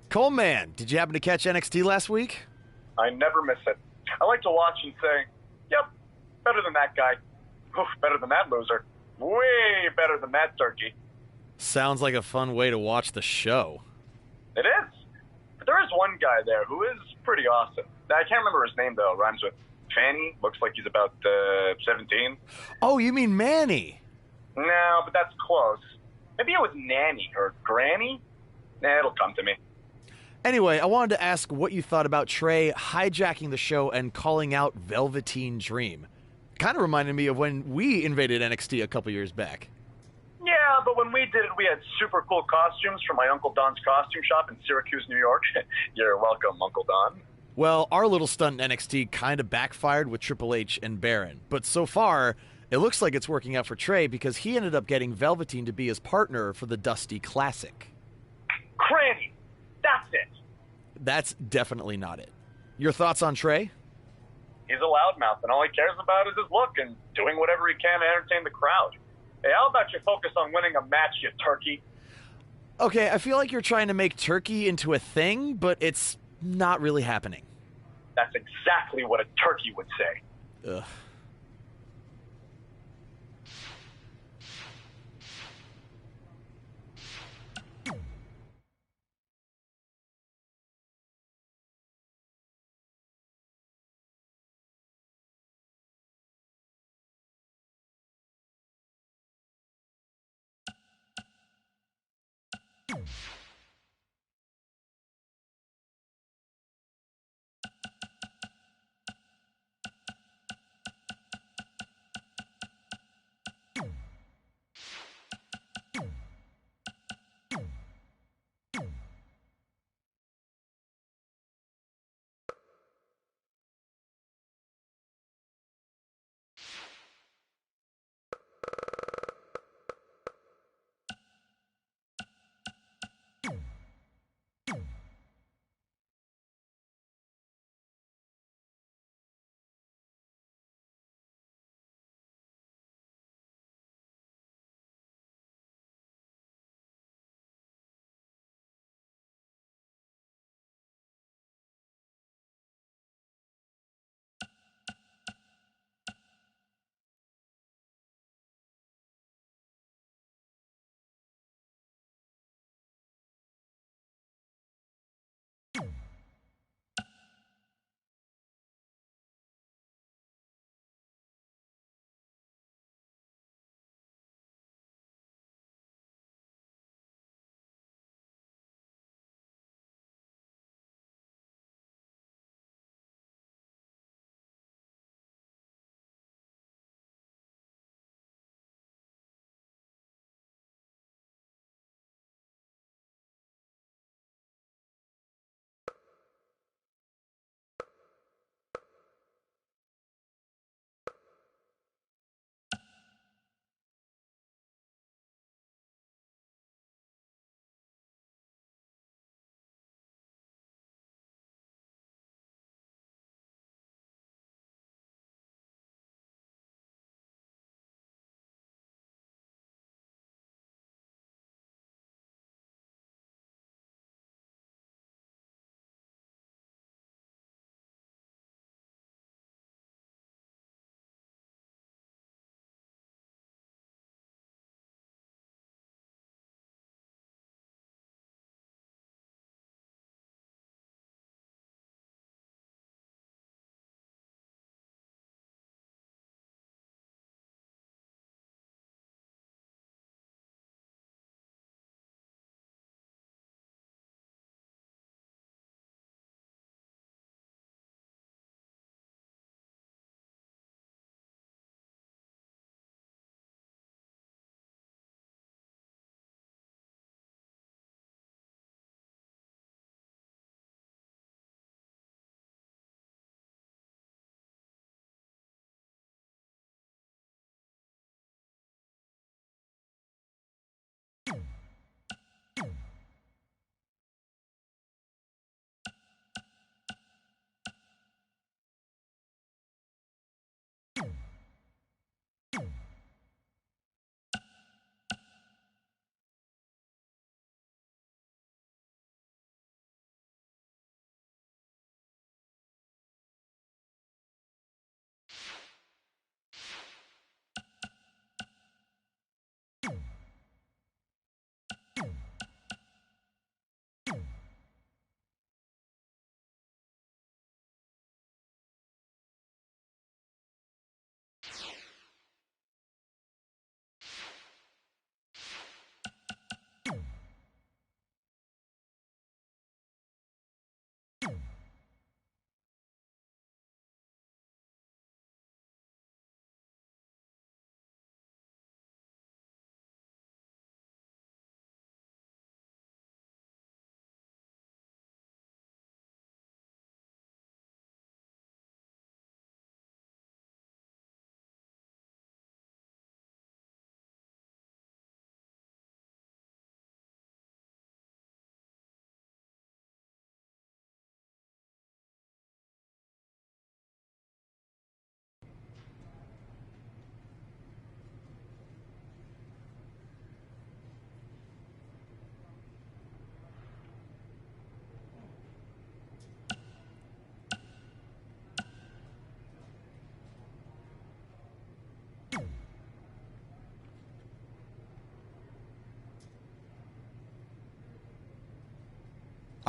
Coleman, did you happen to catch NXT last week? I never miss it. I like to watch and say, yep, better than that guy. Oof, better than that loser. Way better than that turkey. Sounds like a fun way to watch the show. It is. But there is one guy there who is pretty awesome. I can't remember his name, though. Rhymes with Fanny. Looks like he's about 17. Oh, you mean Manny? No, but that's close. Maybe it was Nanny or Granny? Nah, it'll come to me. Anyway, I wanted to ask what you thought about Trey hijacking the show and calling out Velveteen Dream. Kind of reminded me of when we invaded NXT a couple years back. Yeah, but when we did it, we had super cool costumes from my Uncle Don's costume shop in Syracuse, New York. You're welcome, Uncle Don. Well, our little stunt in NXT kind of backfired with Triple H and Baron. But so far, it looks like it's working out for Trey because he ended up getting Velveteen to be his partner for the Dusty Classic. Cranny! That's it! That's definitely not it. Your thoughts on Trey? He's a loudmouth, and all he cares about is his look and doing whatever he can to entertain the crowd. Hey, how about you focus on winning a match, you turkey? Okay, I feel like you're trying to make turkey into a thing, but it's not really happening. That's exactly what a turkey would say. Ugh.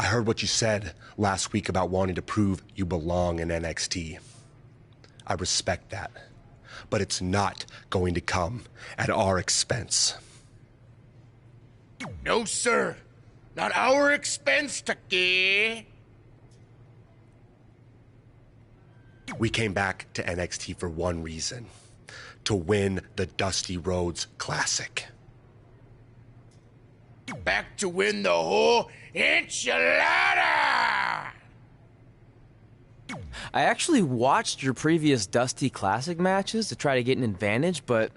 I heard what you said last week about wanting to prove you belong in NXT. I respect that, but it's not going to come at our expense. No, sir. Not our expense, Tucky. We came back to NXT for one reason: to win the Dusty Rhodes Classic. Back to win the whole enchilada! I actually watched your previous Dusty Classic matches to try to get an advantage, but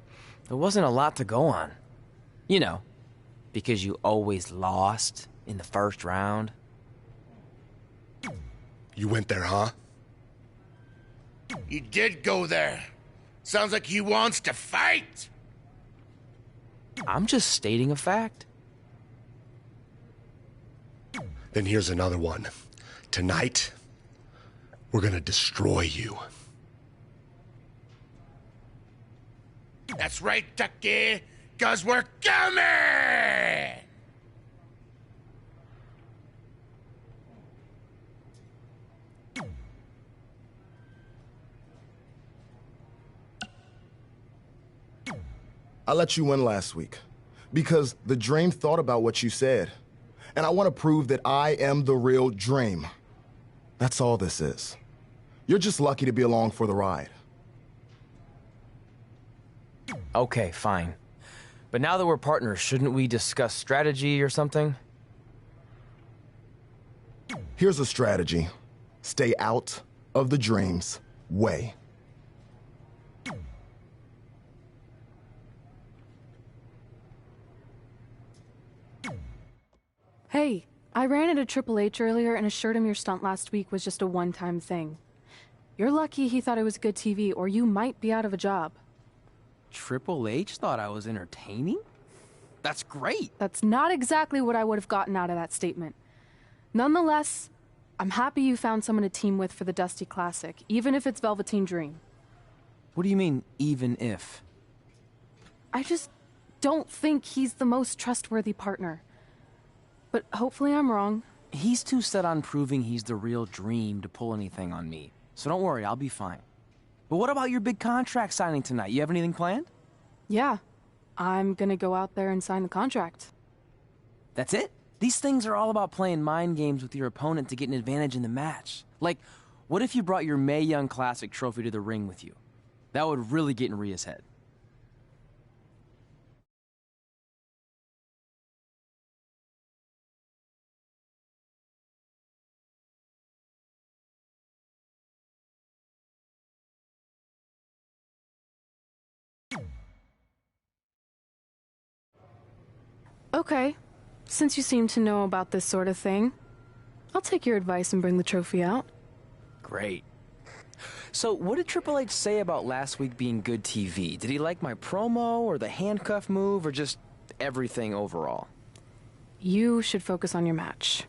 there wasn't a lot to go on. You know, because you always lost in the first round. You went there, huh? He did go there. Sounds like he wants to fight. I'm just stating a fact. Then here's another one. Tonight, we're gonna destroy you. That's right, Tucky, 'cause we're coming! I let you win last week because the Dream thought about what you said. And I want to prove that I am the real Dream. That's all this is. You're just lucky to be along for the ride. Okay, fine. But now that we're partners, shouldn't we discuss strategy or something? Here's a strategy. Stay out of the Dream's way. Hey, I ran into Triple H earlier and assured him your stunt last week was just a one-time thing. You're lucky he thought it was good TV, or you might be out of a job. Triple H thought I was entertaining? That's great. That's not exactly what I would have gotten out of that statement. Nonetheless, I'm happy you found someone to team with for the Dusty Classic, even if it's Velveteen Dream. What do you mean, even if? I just don't think he's the most trustworthy partner. But hopefully I'm wrong. He's too set on proving he's the real Dream to pull anything on me. So don't worry, I'll be fine. But what about your big contract signing tonight? You have anything planned? Yeah, I'm gonna go out there and sign the contract. That's it? These things are all about playing mind games with your opponent to get an advantage in the match. Like, what if you brought your Mae Young Classic trophy to the ring with you? That would really get in Rhea's head. Okay, since you seem to know about this sort of thing, I'll take your advice and bring the trophy out. Great. So, what did Triple H say about last week being good TV? Did he like my promo, or the handcuff move, or just everything overall? You should focus on your match.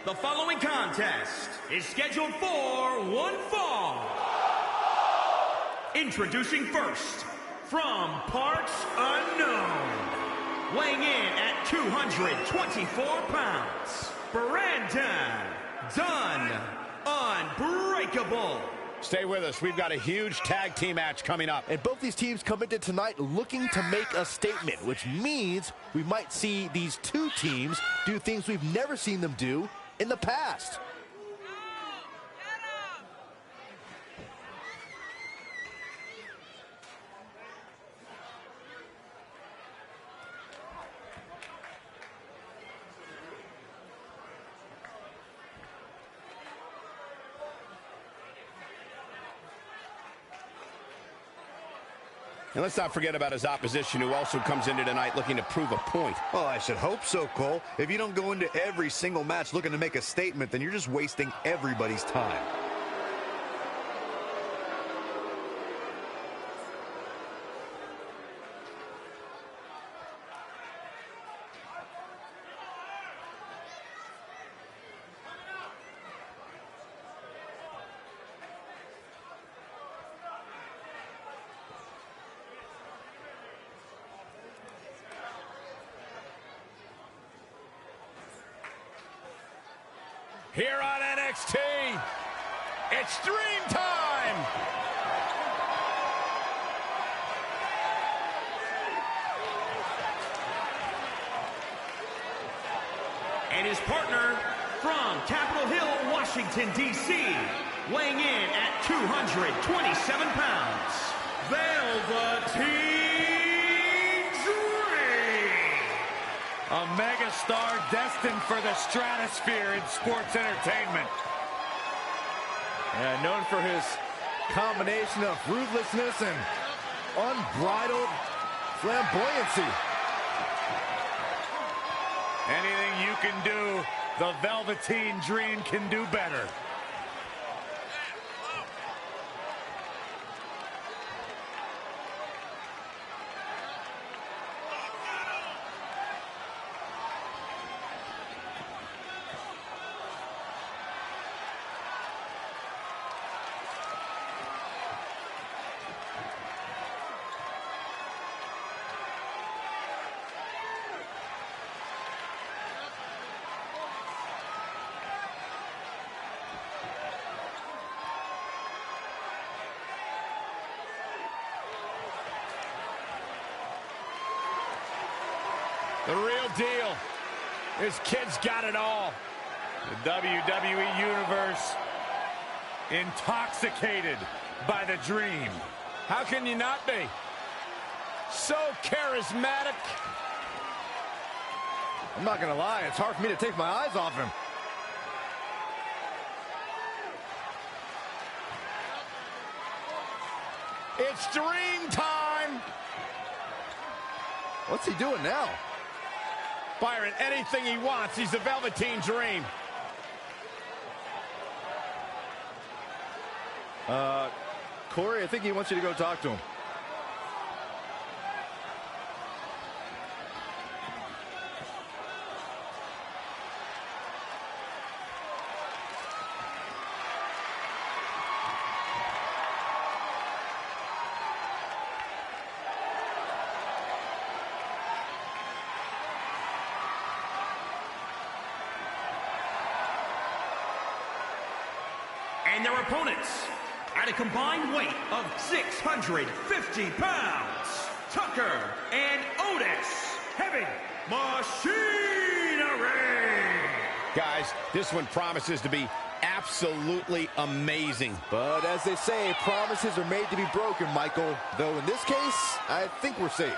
The following contest is scheduled for one fall. Introducing first, from parts unknown, weighing in at 224 pounds, Brandon Dunn Unbreakable Stay with us. We've got a huge tag team match coming up. And both these teams come into tonight looking to make a statement, which means we might see these two teams do things we've never seen them do in the past. And let's not forget about his opposition, who also comes into tonight looking to prove a point. Well, I should hope so, Cole. If you don't go into every single match looking to make a statement, then you're just wasting everybody's time. Here on NXT, it's Dream Time! And his partner from Capitol Hill, Washington, D.C., weighing in at 227 pounds, Velveteen A megastar destined for the stratosphere in sports entertainment. Known for his combination of ruthlessness and unbridled flamboyancy. Anything you can do, the Velveteen Dream can do better. The real deal. This kid's got it all. The WWE Universe intoxicated by the Dream. How can you not be? So charismatic. I'm not gonna lie, it's hard for me to take my eyes off him. It's Dream Time! What's he doing now? Byron, anything he wants, he's the Velveteen Dream. Corey, I think he wants you to go talk to him. and their opponents at a combined weight of 650 pounds, Tucker and Otis, heavy machinery. Guys, this one promises to be absolutely amazing. But as they say, promises are made to be broken, Michael. Though in this case, I think we're safe.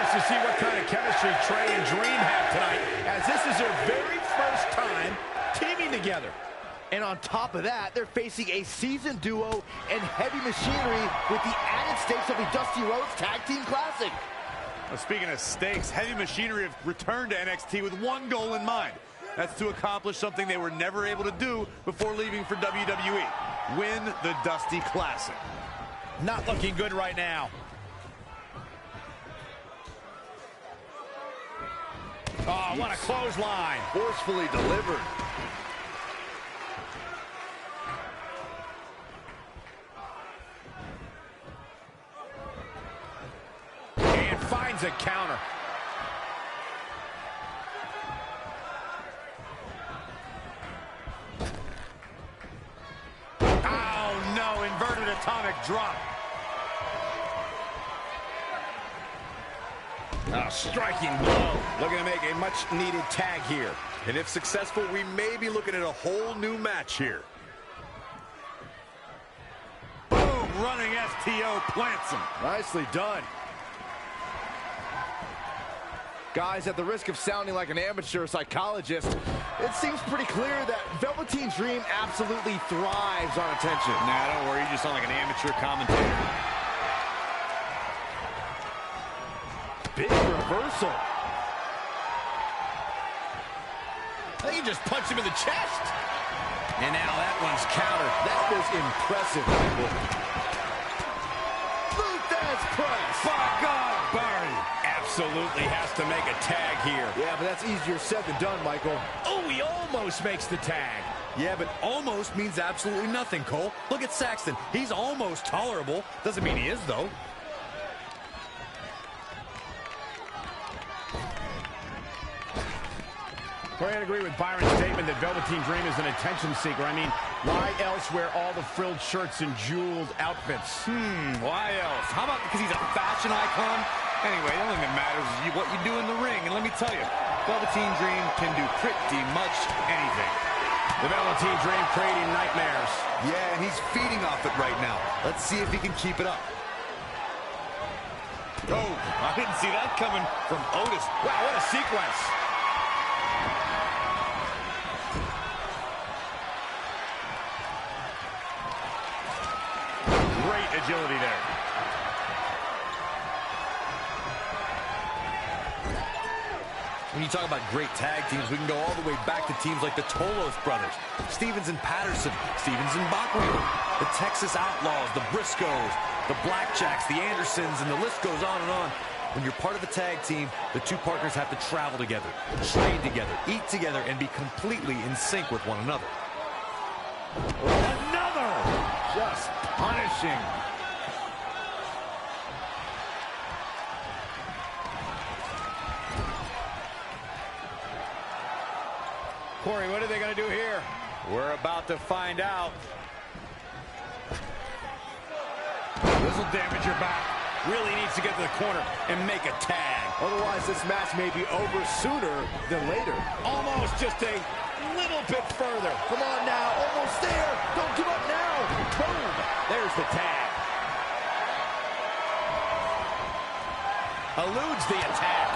To see what kind of chemistry Trey and Dream have tonight, as this is their very first time teaming together. And on top of that, they're facing a seasoned duo and Heavy Machinery with the added stakes of the Dusty Rhodes Tag Team Classic. Well, speaking of stakes, Heavy Machinery have returned to NXT with one goal in mind. That's to accomplish something they were never able to do before leaving for WWE. Win the Dusty Classic. Not looking good right now. Oh, what a clothesline. Forcefully delivered. atomic drop. A striking blow. Looking to make a much-needed tag here. And if successful, we may be looking at a whole new match here. Boom! Running STO plants him. Nicely done. Guys, at the risk of sounding like an amateur psychologist, it seems pretty clear that Velveteen Dream absolutely thrives on attention. Nah, don't worry. You just sound like an amateur commentator. Big reversal. I think he just punched him in the chest. And now that one's countered. That was impressive, Michael. Luthez press. By God, Barry. Absolutely has to make a tag here. Yeah, but that's easier said than done, Michael. Oh, he almost makes the tag. Yeah, but almost means absolutely nothing, Cole. Look at Saxton. He's almost tolerable. Doesn't mean he is, though. I agree with Byron's statement that Velveteen Dream is an attention seeker. I mean, why else wear all the frilled shirts and jeweled outfits? Why else? How about because he's a fashion icon? Anyway, the only thing that matters is what you do in the ring. And let me tell you, Velveteen Dream can do pretty much anything. The Velveteen Dream creating nightmares. Yeah, and he's feeding off it right now. Let's see if he can keep it up. Oh, I didn't see that coming from Otis. Wow, what a sequence. Great agility there. When you talk about great tag teams, we can go all the way back to teams like the Tolos brothers, Stevens and Patterson, Stevens and Bachweaver, the Texas Outlaws, the Briscoes, the Blackjacks, the Andersons, and the list goes on and on. When you're part of a tag team, the two partners have to travel together, train together, eat together, and be completely in sync with one another. Another! Just punishing. Corey, what are they going to do here? We're about to find out. This will damage your back. Really needs to get to the corner and make a tag. Otherwise, this match may be over sooner than later. Almost just a little bit further. Come on now, almost there. Don't give up now. Boom. There's the tag. Eludes the attack.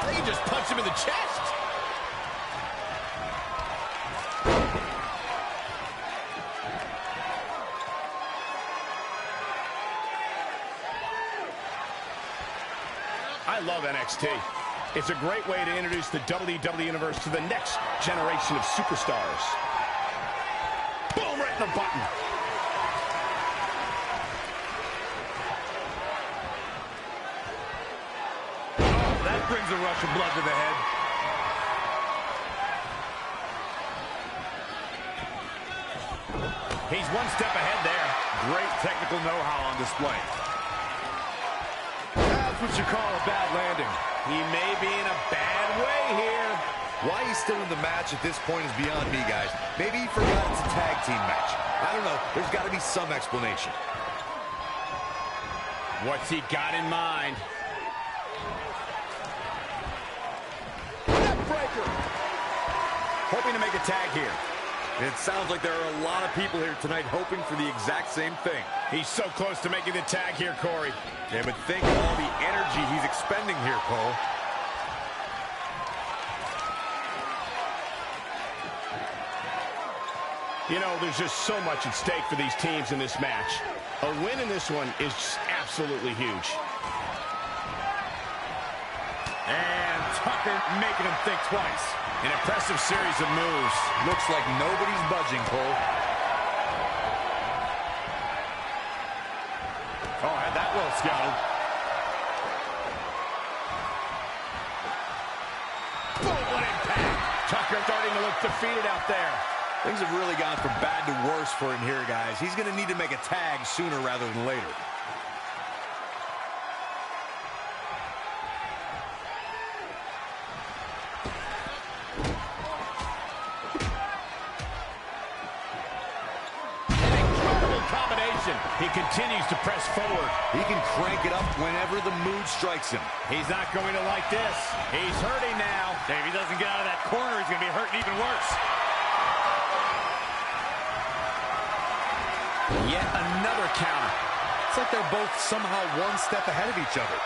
They just punched him in the chest. I love NXT. It's a great way to introduce the WWE Universe to the next generation of superstars. Boom, right in the button. Oh, that brings a rush of blood to the head. He's one step ahead there. Great technical know-how on display. That's what you call a bad landing. He may be in a bad way here. Why he's still in the match at this point is beyond me, guys. Maybe he forgot it's a tag team match. I don't know. There's got to be some explanation. What's he got in mind? Neckbreaker. Hoping to make a tag here. It sounds like there are a lot of people here tonight hoping for the exact same thing. He's so close to making the tag here, Corey. Yeah, but think of all the energy he's expending here, Cole. You know, there's just so much at stake for these teams in this match. A win in this one is just absolutely huge. And Tucker making him think twice. An impressive series of moves. Looks like nobody's budging, Cole. Oh, had that well scouted. Boom, what impact. Tucker starting to look defeated out there. Things have really gone from bad to worse for him here, guys. He's going to need to make a tag sooner rather than later. combination. He continues to press forward. He can crank it up whenever the mood strikes him. He's not going to like this. He's hurting now. If he doesn't get out of that corner, he's going to be hurting even worse. Yet another counter. It's like they're both somehow one step ahead of each other.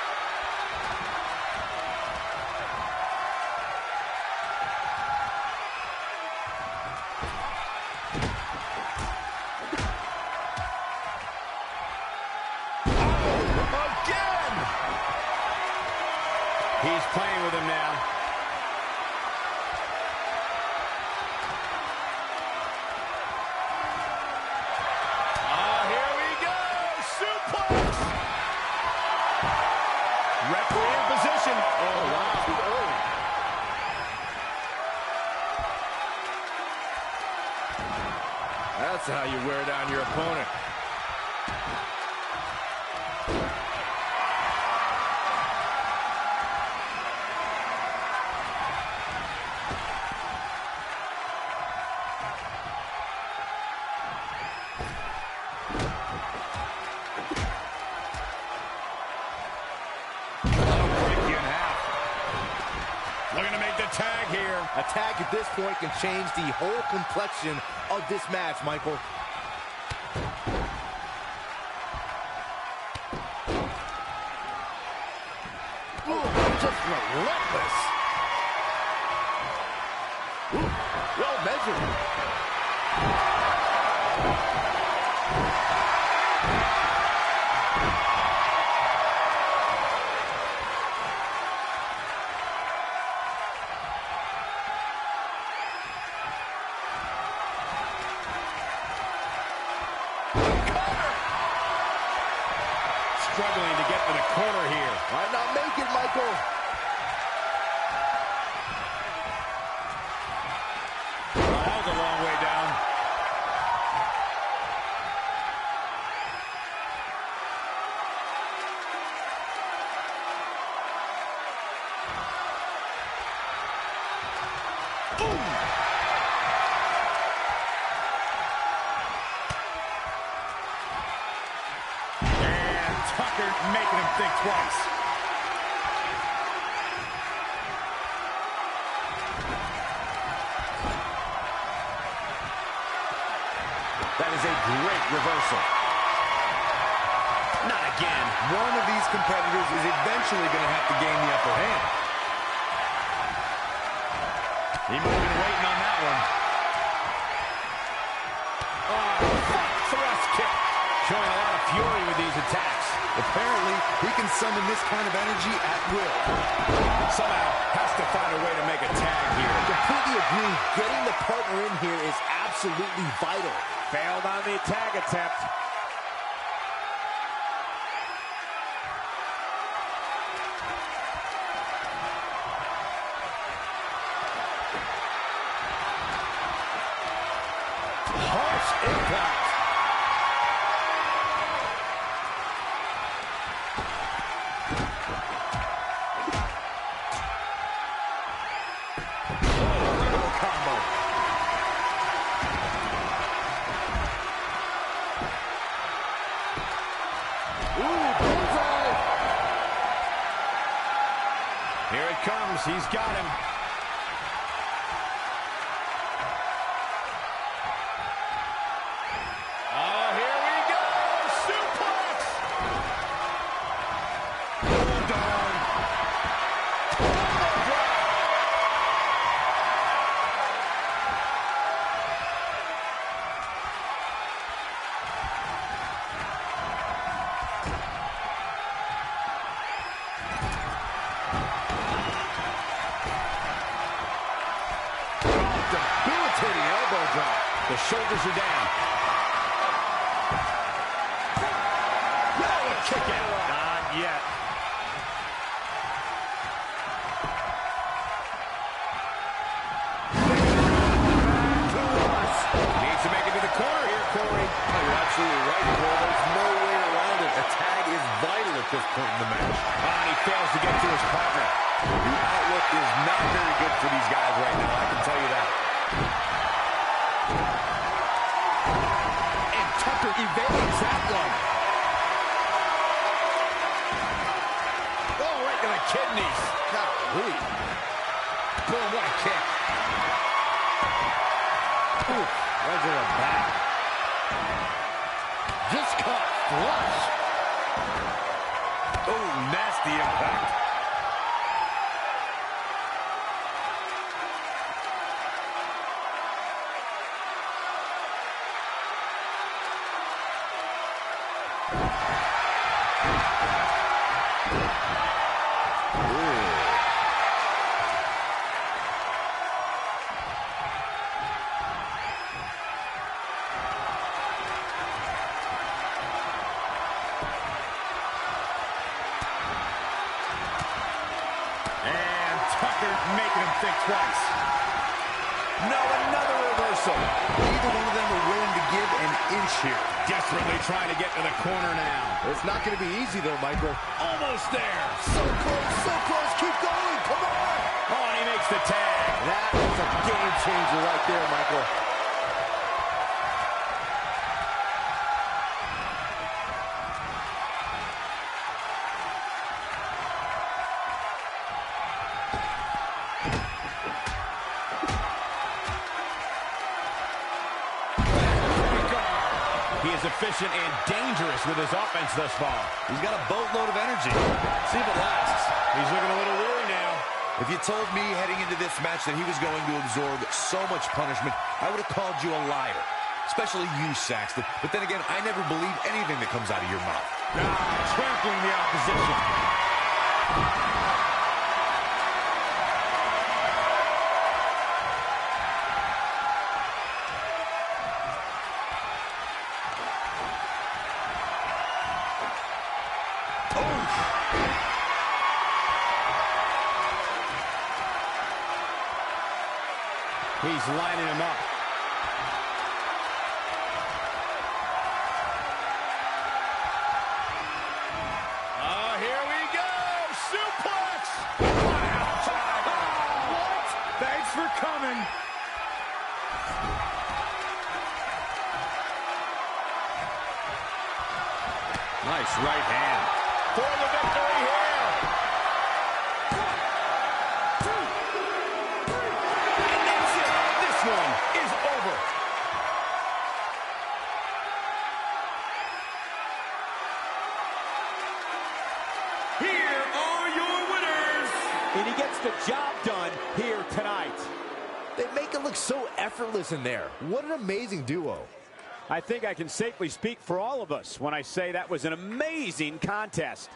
He's playing with him now. Here we go! Suplex! Referee in position. Oh, wow. Too early. That's how you wear down your opponent. A tag at this point can change the whole complexion of this match, Michael. Ooh, just relentless. Ooh, well measured. Struggling to get to the corner here. Might not make it, Michael. That was a long way down. Boom! Tucker making him think twice. That is a great reversal. Not again. One of these competitors is eventually going to have to gain the upper hand. He might have been waiting on that one. Thrust kick. Showing a lot of fury with these attacks. Apparently, he can summon this kind of energy at will. Somehow has to find a way to make a tag here. I completely agree. Getting the partner in here is absolutely vital. Failed on the tag attempt. Harsh impact. Here it comes. He's got him. Oh, here we go. Suplex. Bulldog. Debilitating elbow drop. The shoulders are down. Oh, a kick out. Not yet. Needs to make it to the corner here, Corey. Oh, you're absolutely right, Cole. There's no way around it. A tag is vital at this point in the match. And he fails to get to his partner. The outlook is not very good for these guys right now, I can tell you that. And Tucker After evades that one. Oh, right to the kidneys. Golly. Boom, what a kick. Ooh, right to the back. Just caught flush. Oh, nasty impact. Making him think twice. No, another reversal. Neither one of them are willing to give an inch here. Desperately trying to get to the corner now. It's not going to be easy, though, Michael. Almost there. So close, keep going, come on. Oh, and he makes the tag. That was a game changer right there, Michael. He is efficient and dangerous with his offense thus far. He's got a boatload of energy. See if it lasts. He's looking a little weary now. If you told me heading into this match that he was going to absorb so much punishment, I would have called you a liar. Especially you, Saxton. But then again, I never believe anything that comes out of your mouth. Trampling the opposition. He's lining him up. Here we go! Suplex! What? Thanks for coming. Nice right hand. For the victory here. 1, 2, 3. And that's it. This one is over. Here are your winners. And he gets the job done here tonight. They make it look so effortless in there. What an amazing duo. I think I can safely speak for all of us when I say that was an amazing contest.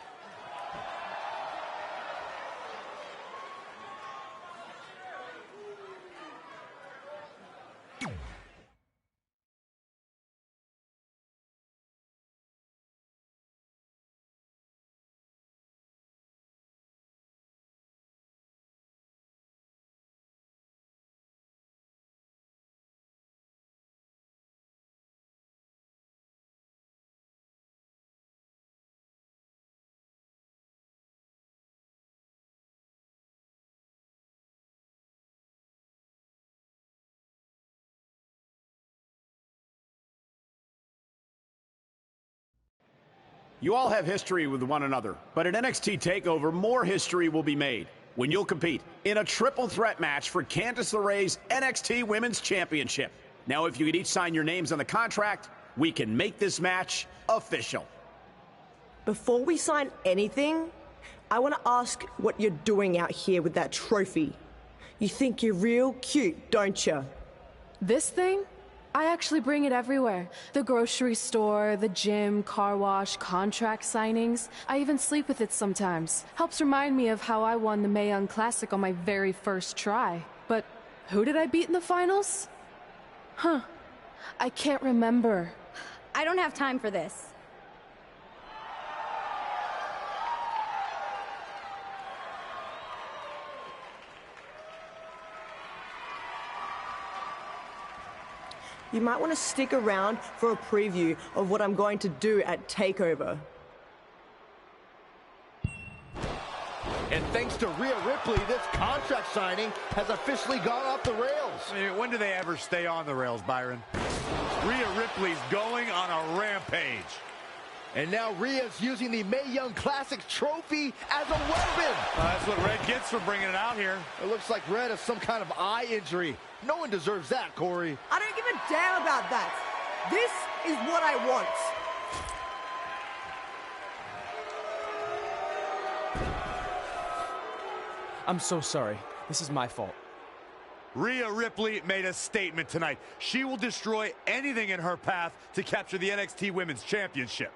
You all have history with one another, but at NXT TakeOver, more history will be made when you'll compete in a triple threat match for Candice LeRae's NXT Women's Championship. Now, if you could each sign your names on the contract, we can make this match official. Before we sign anything, I want to ask what you're doing out here with that trophy. You think you're real cute, don't you? This thing? I actually bring it everywhere. The grocery store, the gym, car wash, contract signings. I even sleep with it sometimes. Helps remind me of how I won the Mae Young Classic on my very first try. But who did I beat in the finals? Huh. I can't remember. I don't have time for this. You might want to stick around for a preview of what I'm going to do at TakeOver. And thanks to Rhea Ripley, this contract signing has officially gone off the rails. I mean, when do they ever stay on the rails, Byron? Rhea Ripley's going on a rampage. And now Rhea's using the Mae Young Classic trophy as a weapon. That's what Red gets for bringing it out here. It looks like Red has some kind of eye injury. No one deserves that, Corey. I don't give a damn about that. This is what I want. I'm so sorry. This is my fault. Rhea Ripley made a statement tonight. She will destroy anything in her path to capture the NXT Women's Championship.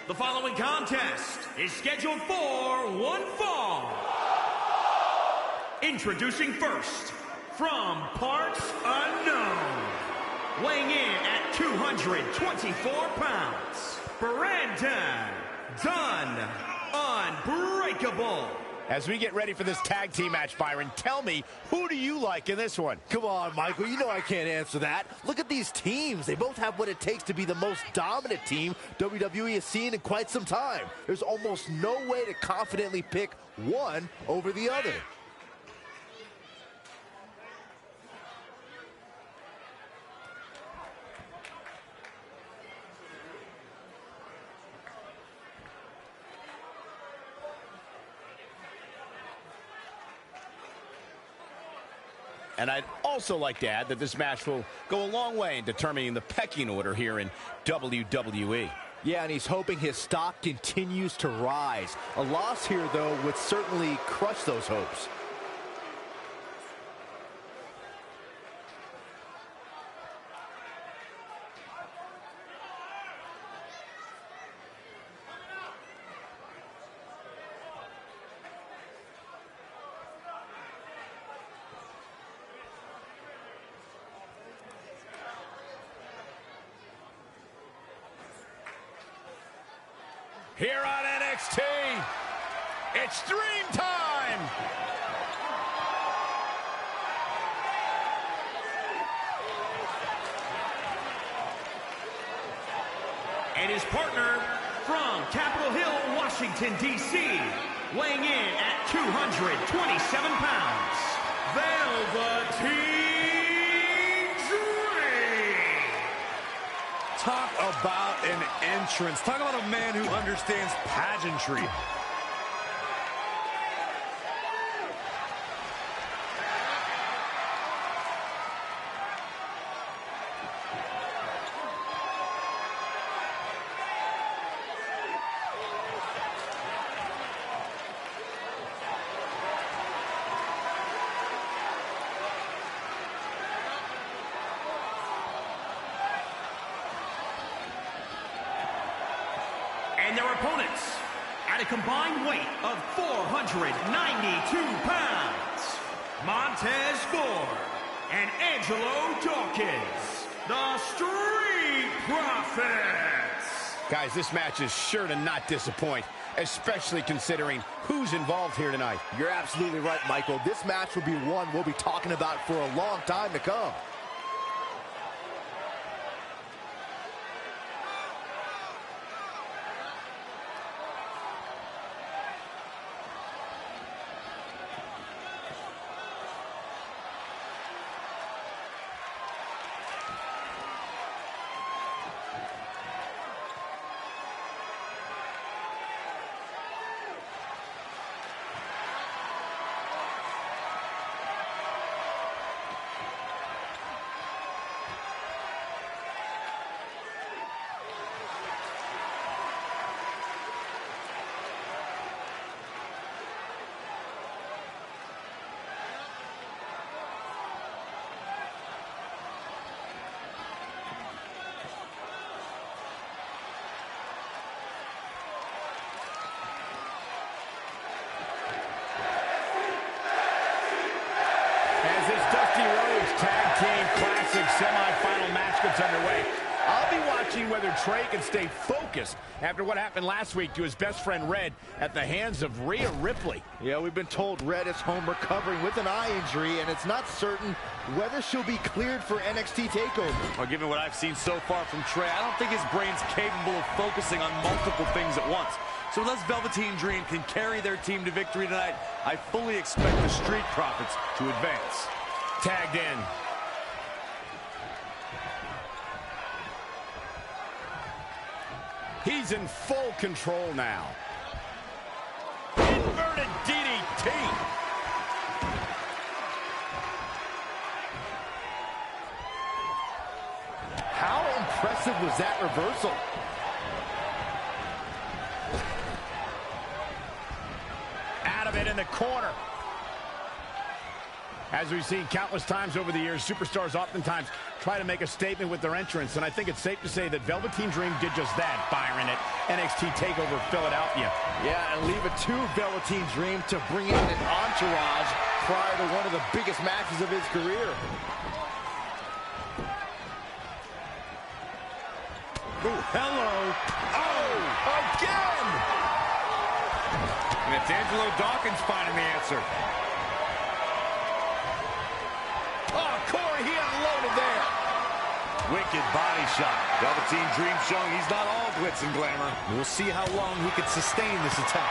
The following contest is scheduled for one fall. Introducing first, from parts unknown, weighing in at 224 pounds, Brandon Dunn, Unbreakable. As we get ready for this tag team match, Byron, tell me, who do you like in this one? Come on, Michael, you know I can't answer that. Look at these teams. They both have what it takes to be the most dominant team WWE has seen in quite some time. There's almost no way to confidently pick one over the other. And I'd also like to add that this match will go a long way in determining the pecking order here in WWE. Yeah, and he's hoping his stock continues to rise. A loss here, though, would certainly crush those hopes. Here on NXT, it's Dream Time! And his partner from Capitol Hill, Washington, D.C., weighing in at 227 pounds, Velveteen Dream. Talk about an entrance. Talk about a man who understands pageantry. And their opponents, at a combined weight of 492 pounds, Montez Ford and Angelo Dawkins, the Street Profits. Guys, this match is sure to not disappoint, especially considering who's involved here tonight. You're absolutely right, Michael. This match will be one we'll be talking about for a long time to come. underway. I'll be watching whether Trey can stay focused after what happened last week to his best friend Red at the hands of Rhea Ripley. Yeah, we've been told Red is home recovering with an eye injury, and it's not certain whether she'll be cleared for NXT TakeOver. Well, given what I've seen so far from Trey, I don't think his brain's capable of focusing on multiple things at once. So unless Velveteen Dream can carry their team to victory tonight, I fully expect the Street Profits to advance. Tagged in. He's in full control now. Inverted DDT. How impressive was that reversal? Out of it in the corner. As we've seen countless times over the years, superstars oftentimes try to make a statement with their entrance, and I think it's safe to say that Velveteen Dream did just that, Byron, at NXT TakeOver Philadelphia. Yeah, and leave it to Velveteen Dream to bring in an entourage prior to one of the biggest matches of his career. Ooh, hello. Oh, again! And it's Angelo Dawkins finding the answer. Oh, Corey, he unloaded there. Wicked body shot. Velveteen Dream showing he's not all glitz and glamour. We'll see how long he can sustain this attack.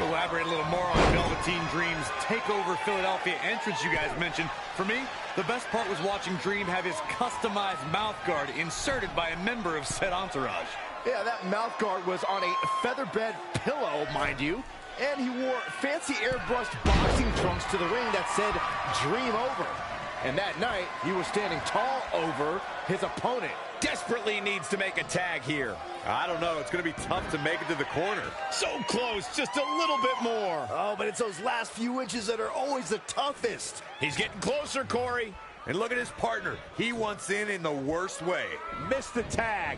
Elaborate a little more on Velveteen Dream's TakeOver Philadelphia entrance you guys mentioned. For me, the best part was watching Dream have his customized mouthguard inserted by a member of said entourage. Yeah, that mouthguard was on a featherbed pillow, mind you. And he wore fancy airbrushed boxing trunks to the ring that said Dream Over. And that night, he was standing tall over his opponent. Desperately needs to make a tag here. I don't know. It's going to be tough to make it to the corner. So close, just a little bit more. Oh, but it's those last few inches that are always the toughest. He's getting closer, Corey. And look at his partner. He wants in the worst way. Missed the tag.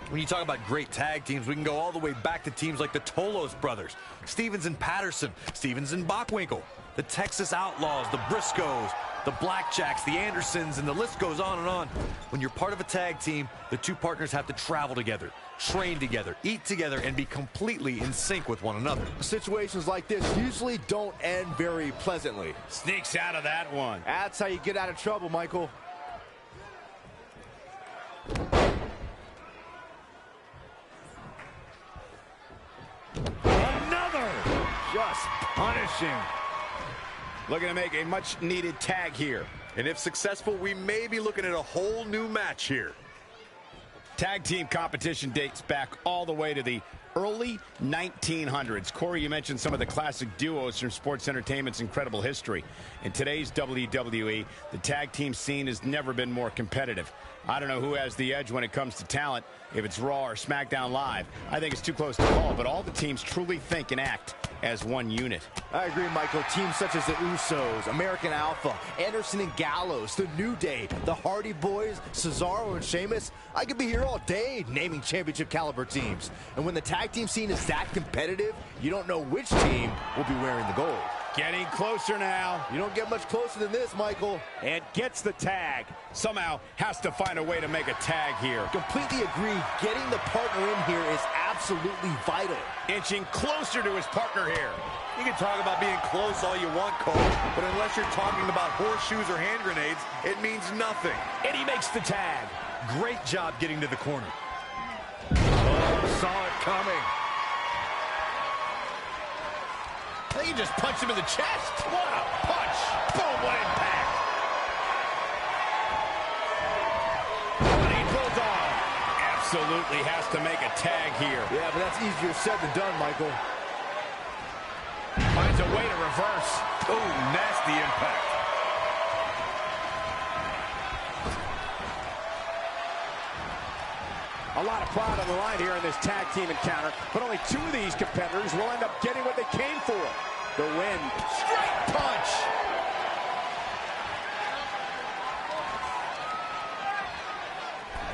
When you talk about great tag teams, we can go all the way back to teams like the Tolos brothers, Stevens and Patterson, Stevens and Bockwinkel, the Texas Outlaws, the Briscoes, the Blackjacks, the Andersons, and the list goes on and on. When you're part of a tag team, the two partners have to travel together, train together, eat together, and be completely in sync with one another. Situations like this usually don't end very pleasantly. Sneaks out of that one. That's how you get out of trouble, Michael. Another! Just punishing. Looking to make a much-needed tag here. And if successful, we may be looking at a whole new match here. Tag team competition dates back all the way to the early 1900s. Corey, you mentioned some of the classic duos from sports entertainment's incredible history. In today's WWE, the tag team scene has never been more competitive. I don't know who has the edge when it comes to talent, if it's Raw or SmackDown Live. I think it's too close to call, but all the teams truly think and act as one unit. I agree, Michael. Teams such as the Usos, American Alpha, Anderson and Gallows, The New Day, the Hardy Boys, Cesaro and Sheamus. I could be here all day naming championship caliber teams. And when the tag team scene is that competitive, you don't know which team will be wearing the gold. Getting closer now. You don't get much closer than this, Michael. And gets the tag. Somehow has to find a way to make a tag here. Completely agree. Getting the partner in here is absolutely vital. Inching closer to his partner here. You can talk about being close all you want, Cole, but unless you're talking about horseshoes or hand grenades, it means nothing. And he makes the tag. Great job getting to the corner. Oh, saw it coming. I think he just punched him in the chest. What a punch. Boom, what impact. And he Bulldog absolutely has to make a tag here. Yeah, but that's easier said than done, Michael. Finds a way to reverse. Oh, nasty impact. A lot of pride on the line here in this tag team encounter, but only two of these competitors will end up getting what they came for. The win. Straight punch.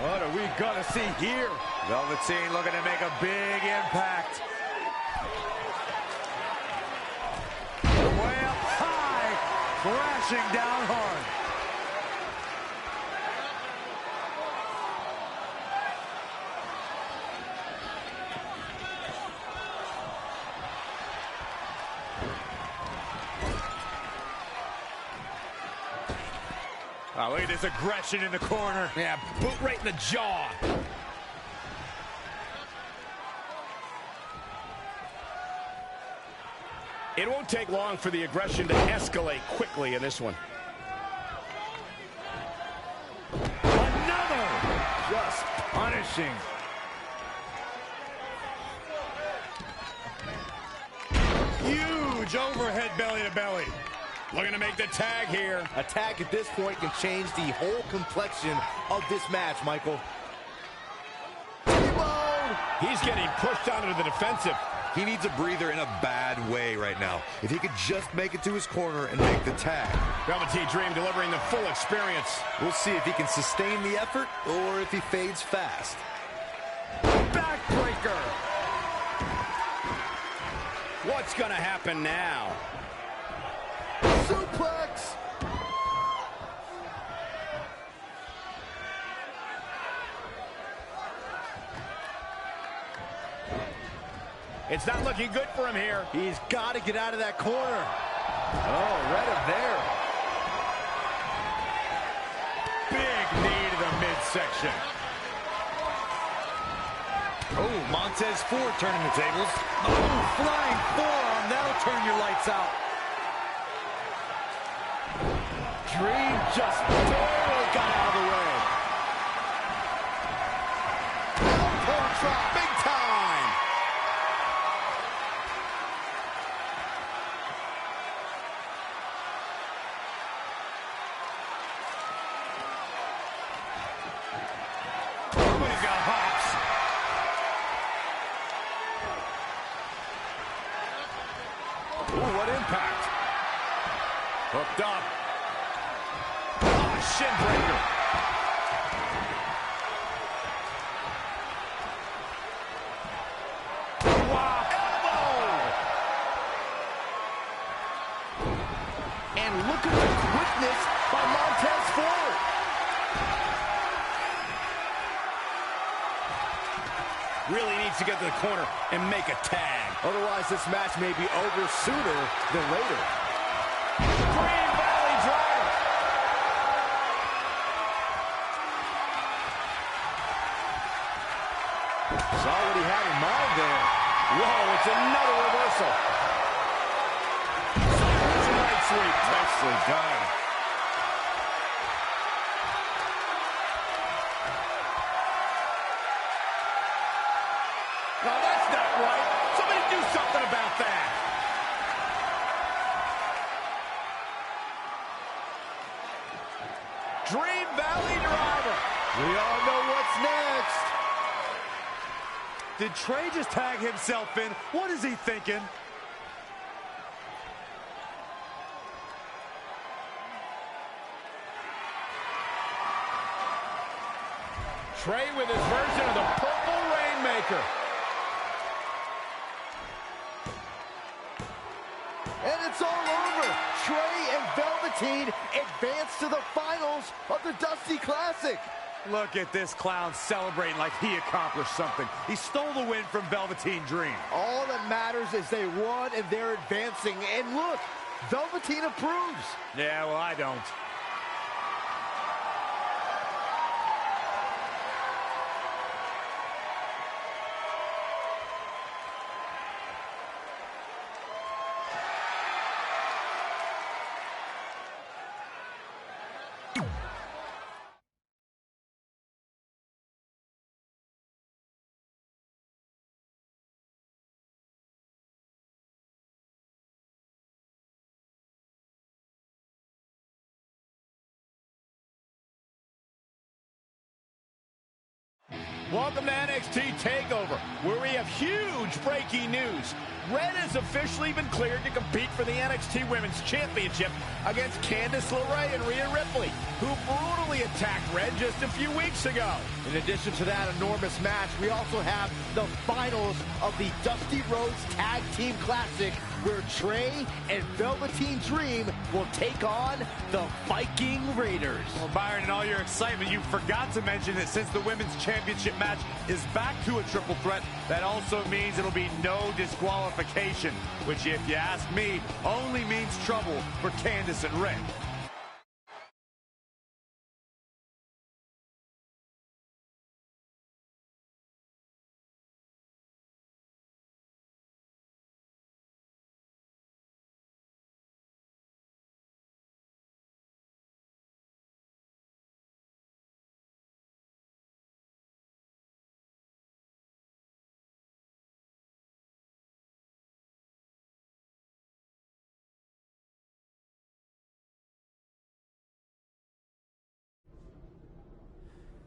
What are we gonna see here? Velveteen looking to make a big impact. Way up high, crashing down hard. Oh, look at this aggression in the corner. Yeah, boot right in the jaw. It won't take long for the aggression to escalate quickly in this one. Another! Just punishing. Huge overhead belly to belly. Looking to make the tag here. A tag at this point can change the whole complexion of this match, Michael. T-bone! He's getting pushed onto the defensive. He needs a breather in a bad way right now. If he could just make it to his corner and make the tag. Velveteen Dream delivering the full experience. We'll see if he can sustain the effort or if he fades fast. Backbreaker! What's gonna happen now? Suplex! It's not looking good for him here. He's got to get out of that corner. Oh, right up there. Big knee to the midsection. Oh, Montez Ford turning the tables. Oh, flying forearm. That'll turn your lights out. Dream just barely got out of the way. Elbow drop, big time. Somebody's got hops. Ooh, what impact. Hooked up. Shin breaker. Wow, elbow! And look at the quickness by Montez Ford. Really needs to get to the corner and make a tag. Otherwise, this match may be over sooner than later. Green Valley driver. Saw what he had in mind there. Whoa, it's another reversal. Nice sweep. Nicely done. No, that's not right. Somebody do something about that. Dream Valley driver. We all know what's next. Did Trey just tag himself in? What is he thinking? Trey with his version of the Purple Rainmaker. And it's all over. Trey and Velveteen advance to the finals of the Dusty Classic. Look at this clown celebrating like he accomplished something. He stole the win from Velveteen Dream. All that matters is they won and they're advancing. And look, Velveteen approves. Yeah, well, I don't. Welcome to NXT TakeOver, where we have huge breaking news. Red has officially been cleared to compete for the NXT Women's Championship against Candice LeRae and Rhea Ripley, who brutally attacked Red just a few weeks ago. In addition to that enormous match, we also have the finals of the Dusty Rhodes Tag Team Classic, where Trey and Velveteen Dream will take on the Viking Raiders. Well, Byron, in all your excitement, you forgot to mention that since the Women's Championship match is back to a triple threat, that also means it'll be no disqualification, which, if you ask me, only means trouble for Candice and Red.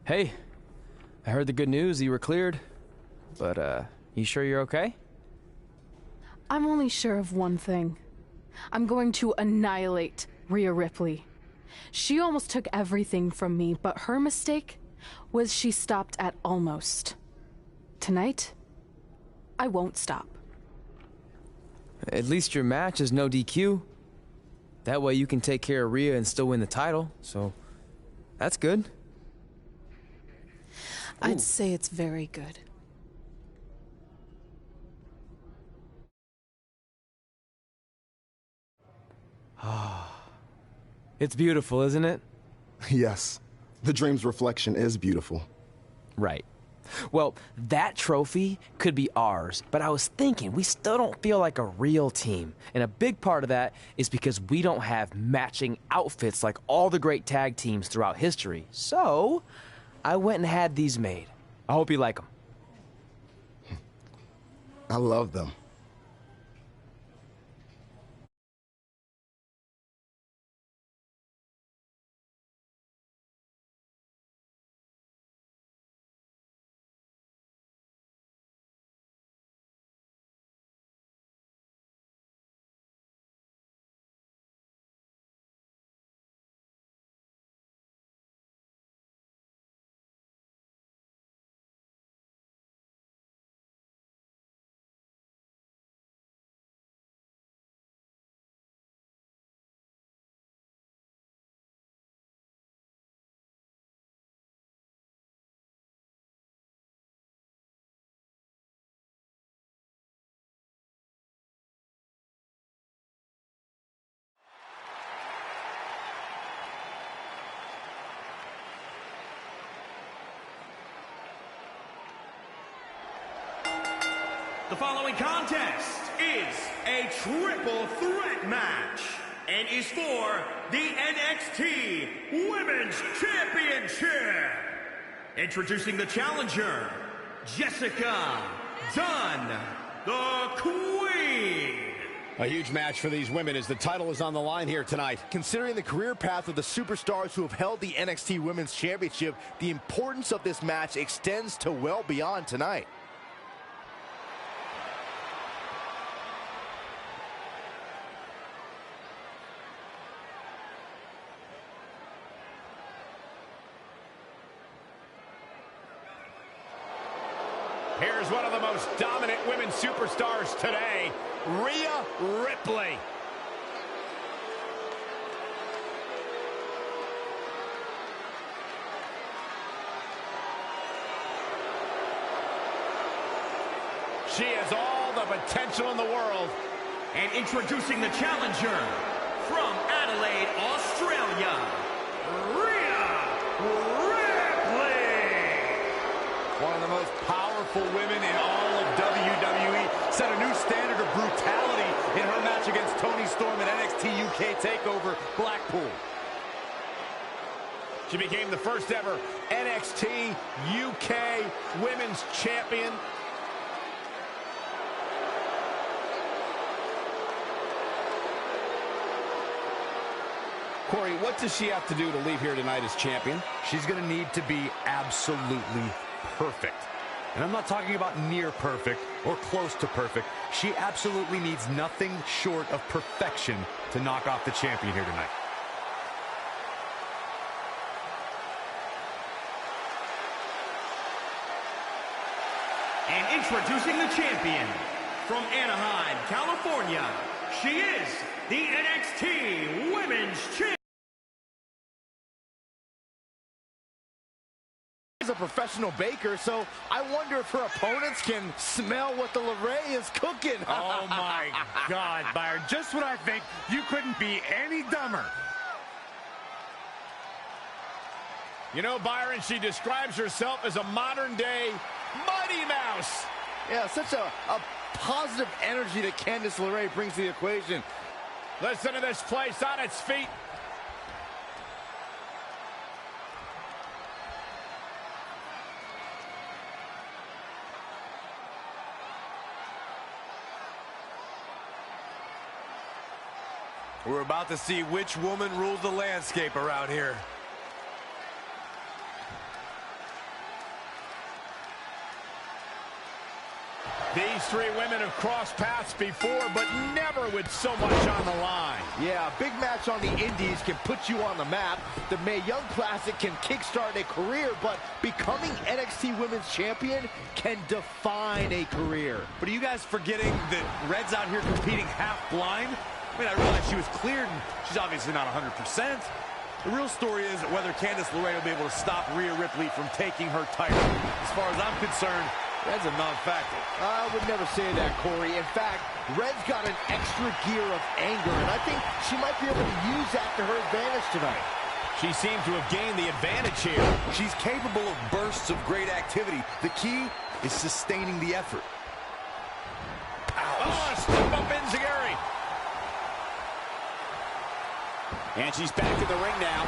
Hey, I heard the good news. You were cleared. But, you sure you're okay? I'm only sure of one thing. I'm going to annihilate Rhea Ripley. She almost took everything from me, but her mistake was she stopped at almost. Tonight, I won't stop. At least your match is no DQ. That way you can take care of Rhea and still win the title, so that's good. I'd say it's very good. It's beautiful, isn't it? Yes. The Dream's reflection is beautiful. Right. Well, that trophy could be ours, but I was thinking we still don't feel like a real team. And a big part of that is because we don't have matching outfits like all the great tag teams throughout history. So, I went and had these made. I hope you like them. I love them. The following contest is a triple threat match and is for the NXT Women's Championship. Introducing the challenger, Jessica Dunn, the Queen. A huge match for these women as the title is on the line here tonight. Considering the career path of the superstars who have held the NXT Women's Championship, the importance of this match extends to well beyond tonight. Here's one of the most dominant women superstars today, Rhea Ripley. She has all the potential in the world. And introducing the challenger, from Adelaide, Australia, Rhea Ripley. One of the most powerful women in all of WWE, set a new standard of brutality in her match against Toni Storm at NXT UK TakeOver Blackpool. She became the first ever NXT UK Women's Champion. Corey, what does she have to do to leave here tonight as champion? She's going to need to be absolutely perfect. And I'm not talking about near perfect or close to perfect. She absolutely needs nothing short of perfection to knock off the champion here tonight. And introducing the champion from Anaheim, California, she is the NXT Women's Champion. She's a professional baker, so I wonder if her opponents can smell what the LeRae is cooking. Oh my God, Byron, just when I think you couldn't be any dumber. You know, Byron, she describes herself as a modern-day Mighty Mouse. Yeah, such a positive energy that Candice LeRae brings to the equation. Listen to this place on its feet. We're about to see which woman rules the landscape around here. These three women have crossed paths before, but never with so much on the line. Yeah, a big match on the Indies can put you on the map. The Mae Young Classic can kickstart a career, but becoming NXT Women's Champion can define a career. But are you guys forgetting that Red's out here competing half blind? I mean, I realize she was cleared, and she's obviously not 100%. The real story is whether Candice LeRae will be able to stop Rhea Ripley from taking her title. As far as I'm concerned, Red's a non-factor. I would never say that, Corey. In fact, Red's got an extra gear of anger, and I think she might be able to use that to her advantage tonight. She seems to have gained the advantage here. She's capable of bursts of great activity. The key is sustaining the effort. Ouch. Oh, step up Enziguri. And she's back in the ring now.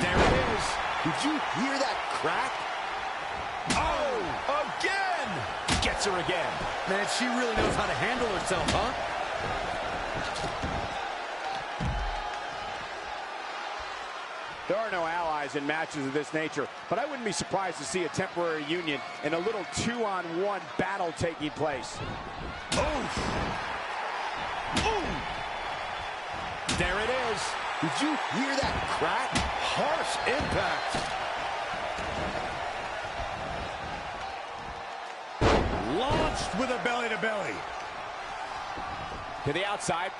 There it is. Did you hear that crack? Oh, again! Gets her again. Man, she really knows how to handle herself, huh? There are no allies in matches of this nature, but I wouldn't be surprised to see a temporary union and a little 2-on-1 battle taking place. Oof. Ooh. There it is. Did you hear that crack? Harsh impact. Launched with a belly-to-belly. To the outside.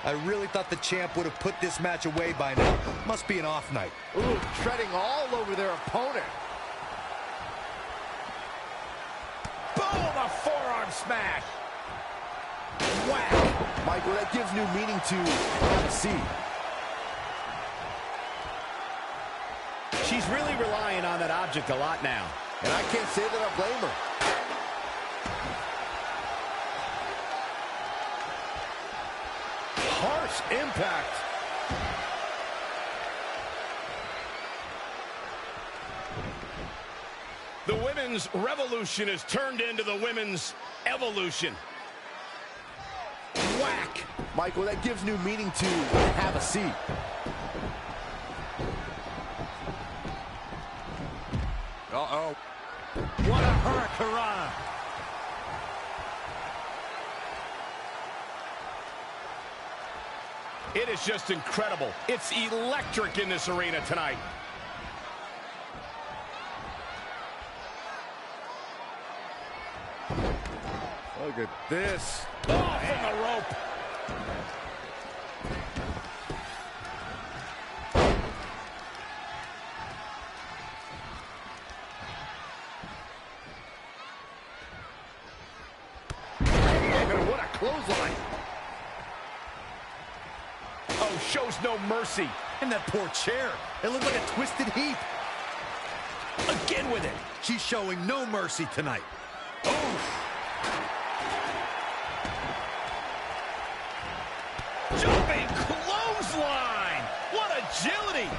I really thought the champ would have put this match away by now. Must be an off night. Ooh, treading all over their opponent. Boom, a forearm smash. Whack. Michael, that gives new meaning to have a seat. She's really relying on that object a lot now. And I can't say that I blame her. Harsh impact. The women's revolution has turned into the women's evolution. Whack. Michael, that gives new meaning to have a seat. Uh-oh. What a hurricanrana. It is just incredible. It's electric in this arena tonight. Look at this. Oh, from the rope. What a clothesline. Oh, shows no mercy. And that poor chair. It looked like a twisted heap. Again with it. She's showing no mercy tonight. Oh. Jumping clothesline. What agility.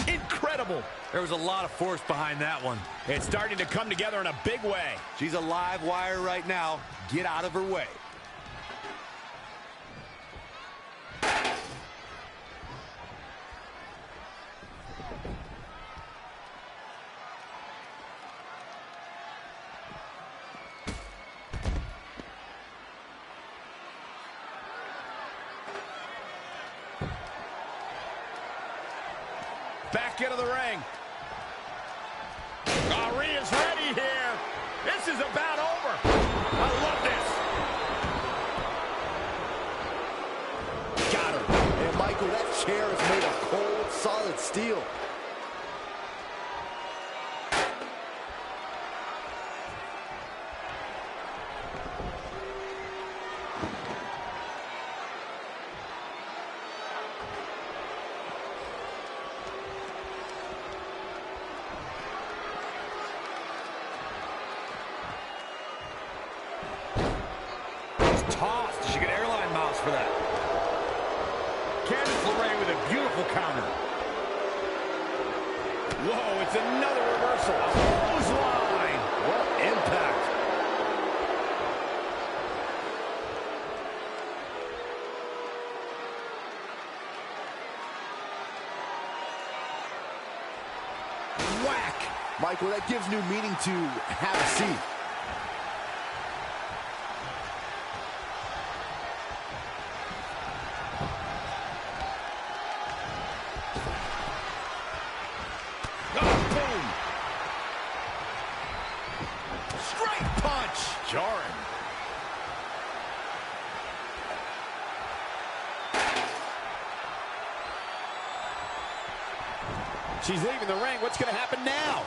Incredible. incredible. There was a lot of force behind that one. It's starting to come together in a big way. She's a live wire right now. Get out of her way. Back into the ring. Rhea's ready here. This is about over. I love this. Got her. And Michael, that chair is made of cold, solid steel. Tossed. She get airline miles for that. Candice LeRae with a beautiful counter. Whoa, it's another reversal. Clothesline. What impact. Whack. Michael, that gives new meaning to have a seat. Jarring. She's leaving the ring. What's going to happen now?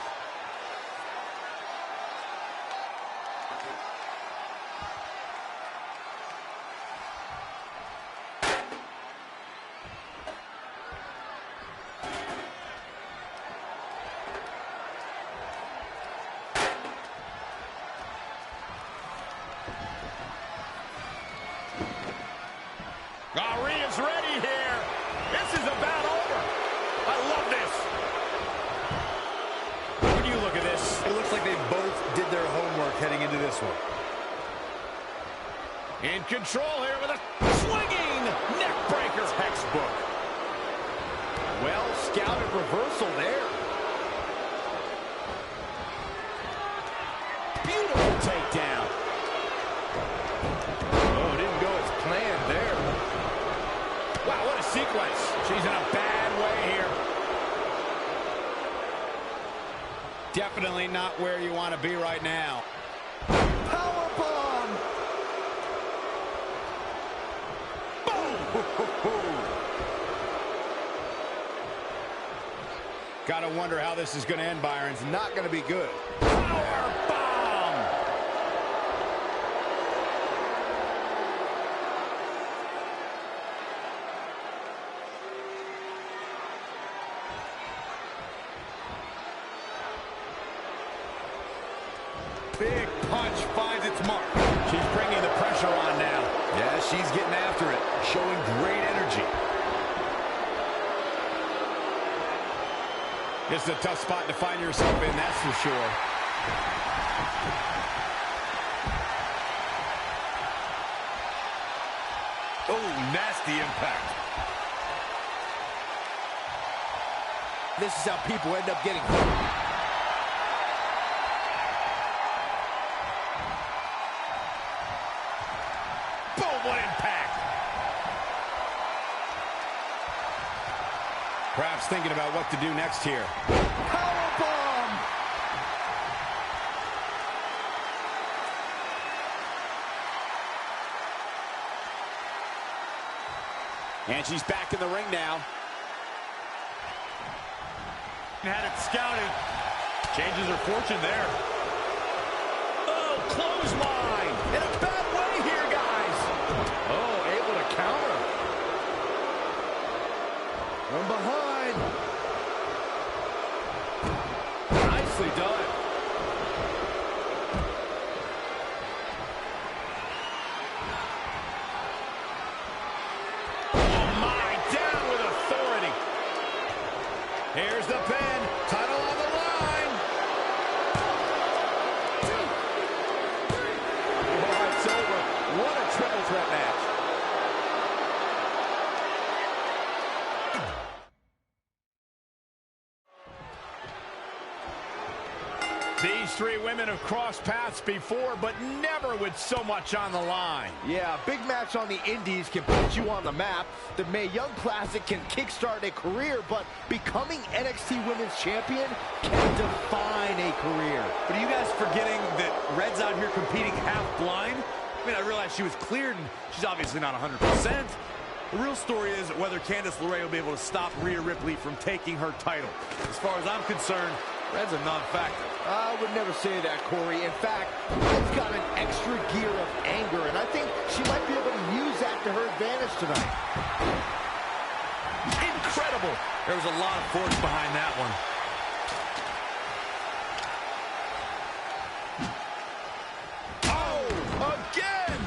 Rhea's ready here. This is about over. I love this. When you look at this, it looks like they both did their homework heading into this one. In control here with a swinging neck breaker. Textbook. Well scouted reversal there. Beautiful takedown. Oh, didn't go as planned there. Wow, what a sequence. She's in a bad way here. Definitely not where you want to be right now. Powerbomb! Boom! Gotta wonder how this is going to end, Byron. It's not going to be good. Powerbomb! Big punch finds its mark. She's bringing the pressure on now. Yeah, she's getting after it, showing great energy. This is a tough spot to find yourself in, that's for sure. Oh, nasty impact. This is how people end up getting hurt. What impact! Perhaps thinking about what to do next here. Powerbomb! And she's back in the ring now. Had it scouted. Changes her fortune there. Oh, clothesline! In a bad way here, guys! Oh, able to counter. From behind. Nicely done. Oh, my, down with authority. Here's the pin. These three women have crossed paths before, but never with so much on the line. Yeah, a big match on the Indies can put you on the map. The Mae Young Classic can kickstart a career, but becoming NXT Women's Champion can define a career. But are you guys forgetting that Red's out here competing half blind? I mean, I realize she was cleared, and she's obviously not 100%. The real story is whether Candice LeRae will be able to stop Rhea Ripley from taking her title. As far as I'm concerned, Red's a non-factor. I would never say that, Corey. In fact, Red's got an extra gear of anger, and I think she might be able to use that to her advantage tonight. Incredible! There was a lot of force behind that one. Oh, again!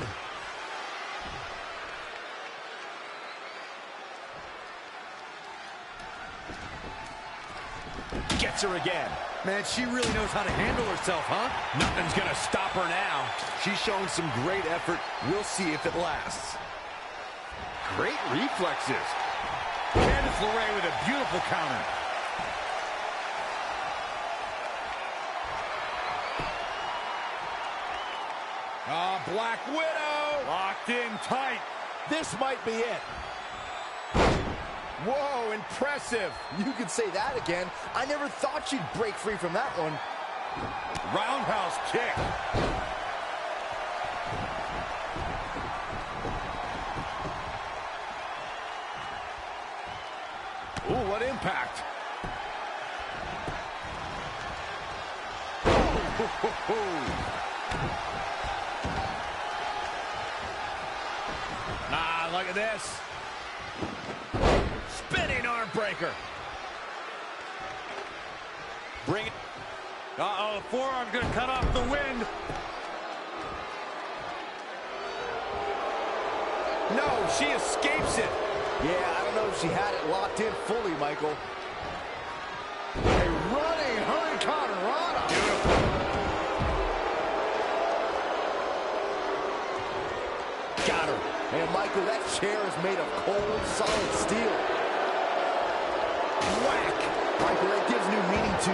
Gets her again. Man, she really knows how to handle herself, huh? Nothing's gonna stop her now. She's showing some great effort. We'll see if it lasts. Great reflexes. Candice LeRae with a beautiful counter. Black Widow. Locked in tight. This might be it. Whoa, impressive. You could say that again. I never thought she'd break free from that one. Roundhouse kick. Ooh, what impact. Look at this. Spinning arm breaker. Bring it. Uh-oh, forearm's gonna cut off the wind. No, she escapes it. Yeah, I don't know if she had it locked in fully, Michael. A running Hurricane Rana. Beautiful. Got her. And Michael, that chair is made of cold, solid steel. Whack! Michael, that gives new meaning to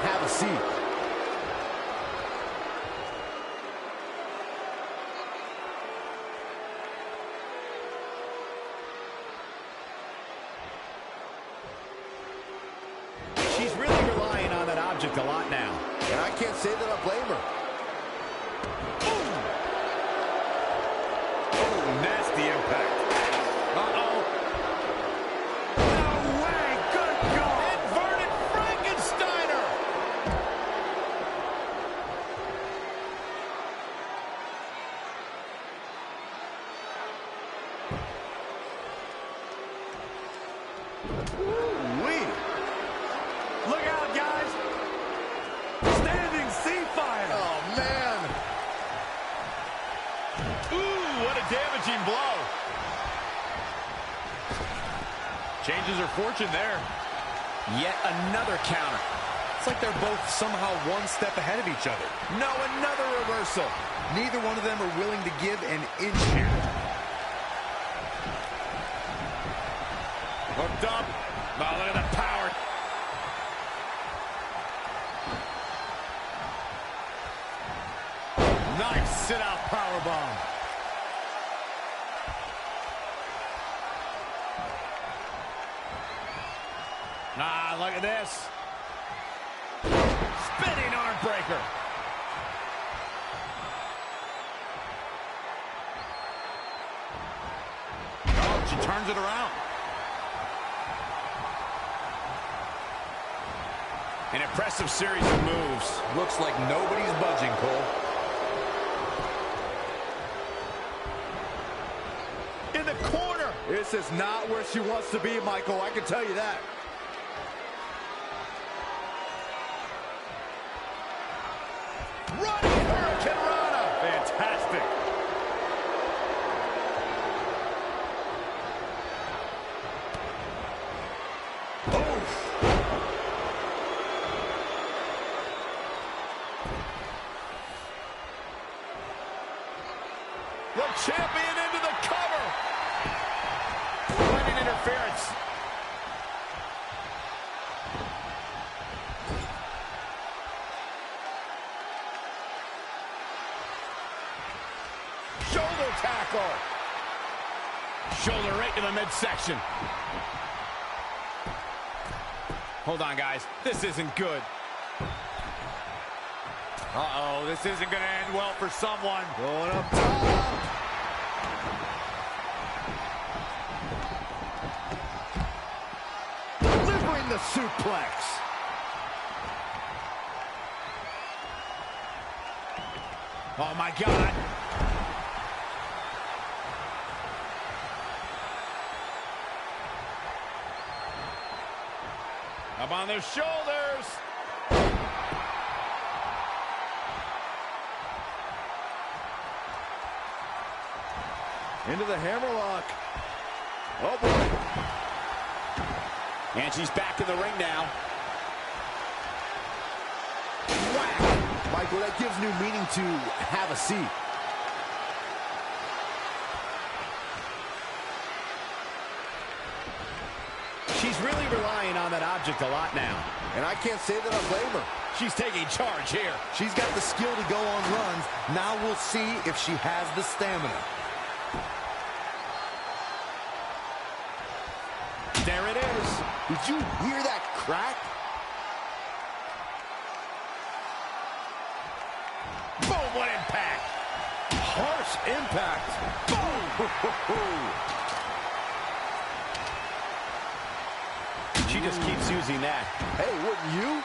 have a seat. She's really relying on that object a lot now. And I can't say that I blame her. Nasty impact. Uh-oh. No way. Good goal. Inverted Frankensteiner. Ooh-wee. Look out, guys. Standing sea fire. Oh, man. Ooh, what a damaging blow. Changes her fortune there. Yet another counter. It's like they're both somehow one step ahead of each other. No, another reversal. Neither one of them are willing to give an inch here. Hooked up. Oh, look at the power. Nice sit-out powerbomb. Look at this. Spinning arm breaker. Oh, she turns it around. An impressive series of moves. Looks like nobody's budging, Cole. In the corner. This is not where she wants to be, Michael. I can tell you that. Running Hurricane Rana. Fantastic. The champion into the cover. Running interference. shoulder right to the midsection. Hold on, guys. This isn't good. Uh-oh, this isn't going to end well for someone. Going up top. Delivering the suplex. Oh, my God. Up on their shoulders. Into the hammerlock. Oh, boy. And she's back in the ring now. Whack. Michael, that gives new meaning to have a seat. She's really relying on that object a lot now. And I can't say that I blame her. She's taking charge here. She's got the skill to go on runs. Now we'll see if she has the stamina. There it is. Did you hear that crack? Boom, what impact. Harsh impact. Boom. She just keeps using that. Hey, wouldn't you?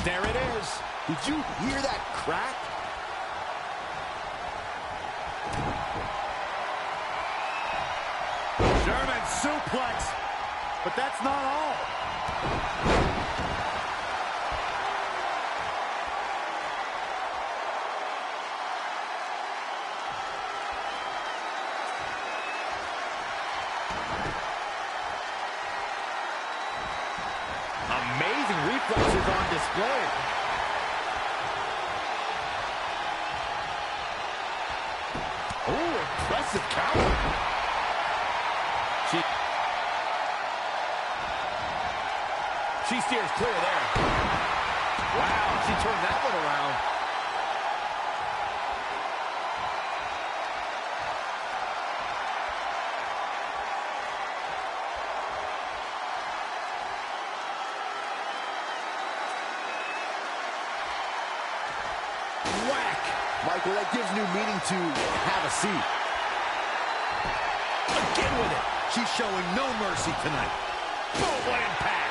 There it is. Did you hear that crack? German suplex, but that's not all. Amazing reflexes on display. Oh, impressive counter. She steers clear there. Wow, she turned that one around. Whack. Michael, that gives new meaning to have a seat. Again with it. She's showing no mercy tonight. Boom, what impact.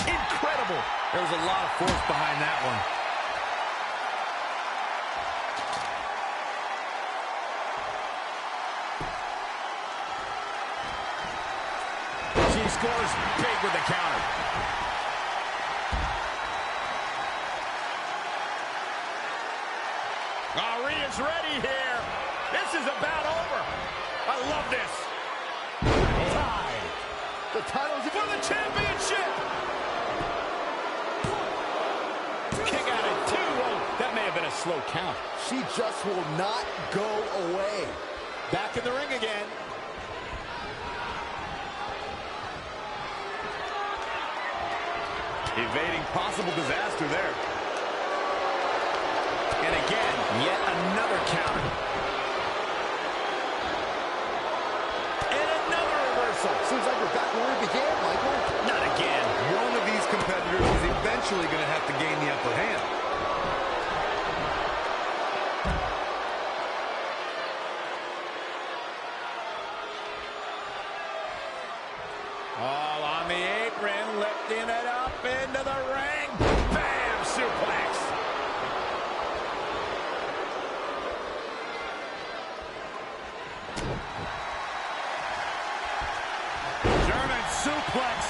Incredible. There was a lot of force behind that one. She scores big with the counter. Rhea's ready here. This is about over. I love this. Tie. The title's for the championship. Kick out at 2. Oh, that may have been a slow count. She just will not go away. Back in the ring again. Evading possible disaster there. And again, yet another counter. And another reversal. Seems like we're back where we began, Michael. Not again. One of these competitors is eventually going to have to gain the upper hand. All on the apron, lifting it up into the ring. Bam! Suplex. German suplex,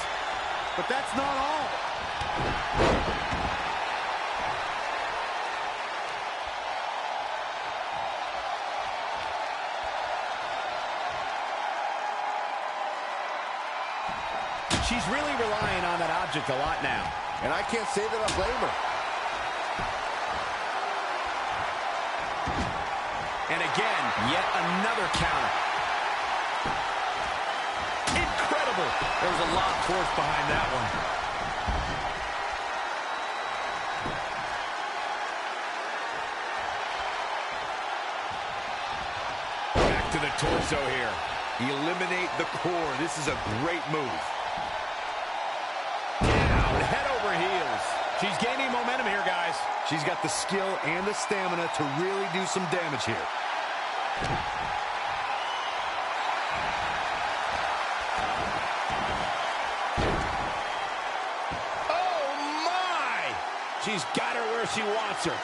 but that's not all. She's really relying on that object a lot now. And I can't say that I blame her. And again, yet another counter. Incredible. There was a lot of force behind that one. Back to the torso here. Eliminate the core. This is a great move. Down, head over heels. She's gaining momentum here, guys. She's got the skill and the stamina to really do some damage here. Oh, my! She's got her where she wants her.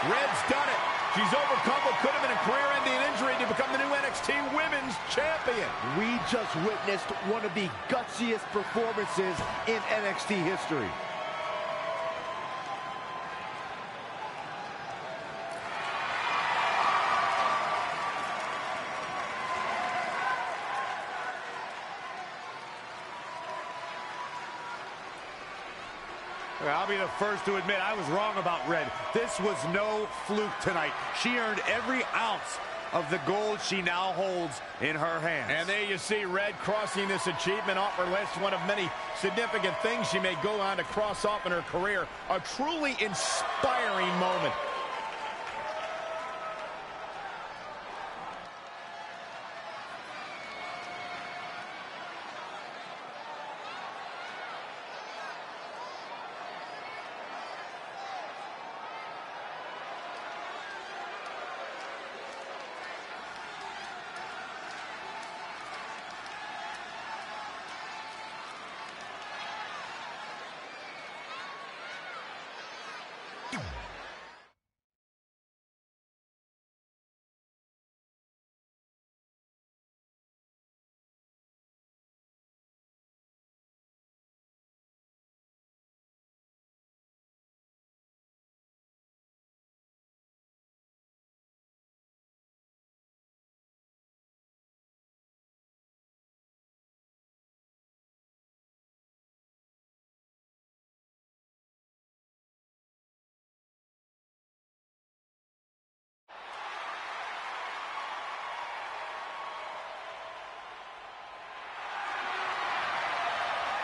Red's done it. She's overcome what could have been a career-ending injury to become the new NXT Women's Champion. We just witnessed one of the gutsiest performances in NXT history. I'll be the first to admit I was wrong about Red. This was no fluke tonight. She earned every ounce of the gold she now holds in her hands. And there you see Red crossing this achievement off her list, one of many significant things she may go on to cross off in her career. A truly inspiring moment.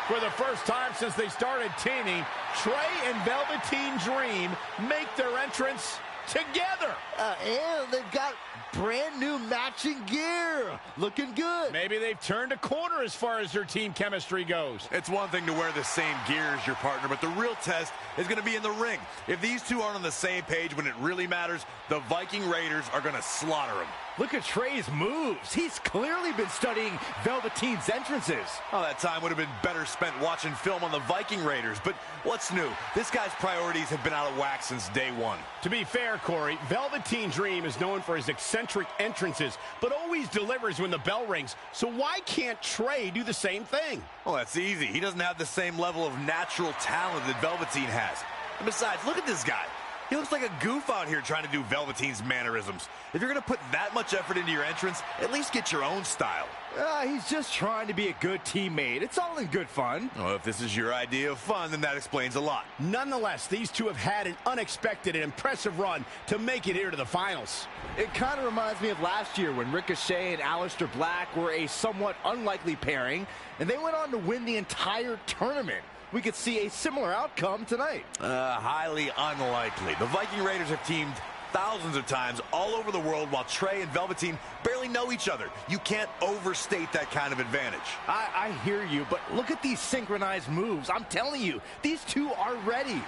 For the first time since they started teaming, Trey and Velveteen Dream make their entrance together. And they've got brand new matching gear. Looking good. Maybe they've turned a corner as far as their team chemistry goes. It's one thing to wear the same gear as your partner, but the real test is going to be in the ring. If these two aren't on the same page when it really matters, the Viking Raiders are going to slaughter them. Look at Trey's moves. He's clearly been studying Velveteen's entrances. Oh, that time would have been better spent watching film on the Viking Raiders. But what's new? This guy's priorities have been out of whack since day one. To be fair, Corey, Velveteen Dream is known for his eccentric entrances, but always delivers when the bell rings. So why can't Trey do the same thing? Well, that's easy. He doesn't have the same level of natural talent that Velveteen has. And besides, look at this guy. He looks like a goof out here trying to do Velveteen's mannerisms. If you're going to put that much effort into your entrance, at least get your own style. He's just trying to be a good teammate. It's all in good fun. Well, if this is your idea of fun, then that explains a lot. Nonetheless, these two have had an unexpected and impressive run to make it here to the finals. It kind of reminds me of last year when Ricochet and Aleister Black were a somewhat unlikely pairing, and they went on to win the entire tournament. We could see a similar outcome tonight. Highly unlikely. The Viking Raiders have teamed thousands of times all over the world while Trey and Velveteen barely know each other. You can't overstate that kind of advantage. I hear you, but look at these synchronized moves. I'm telling you, these two are ready.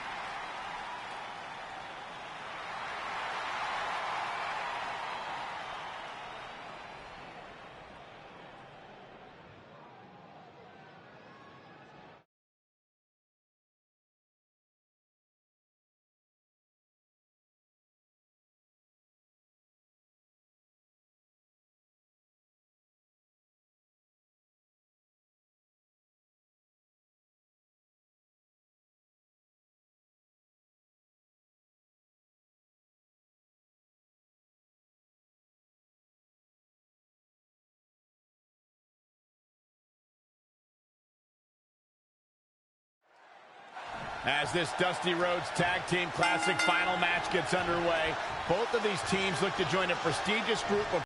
As this Dusty Rhodes Tag Team Classic final match gets underway, both of these teams look to join a prestigious group of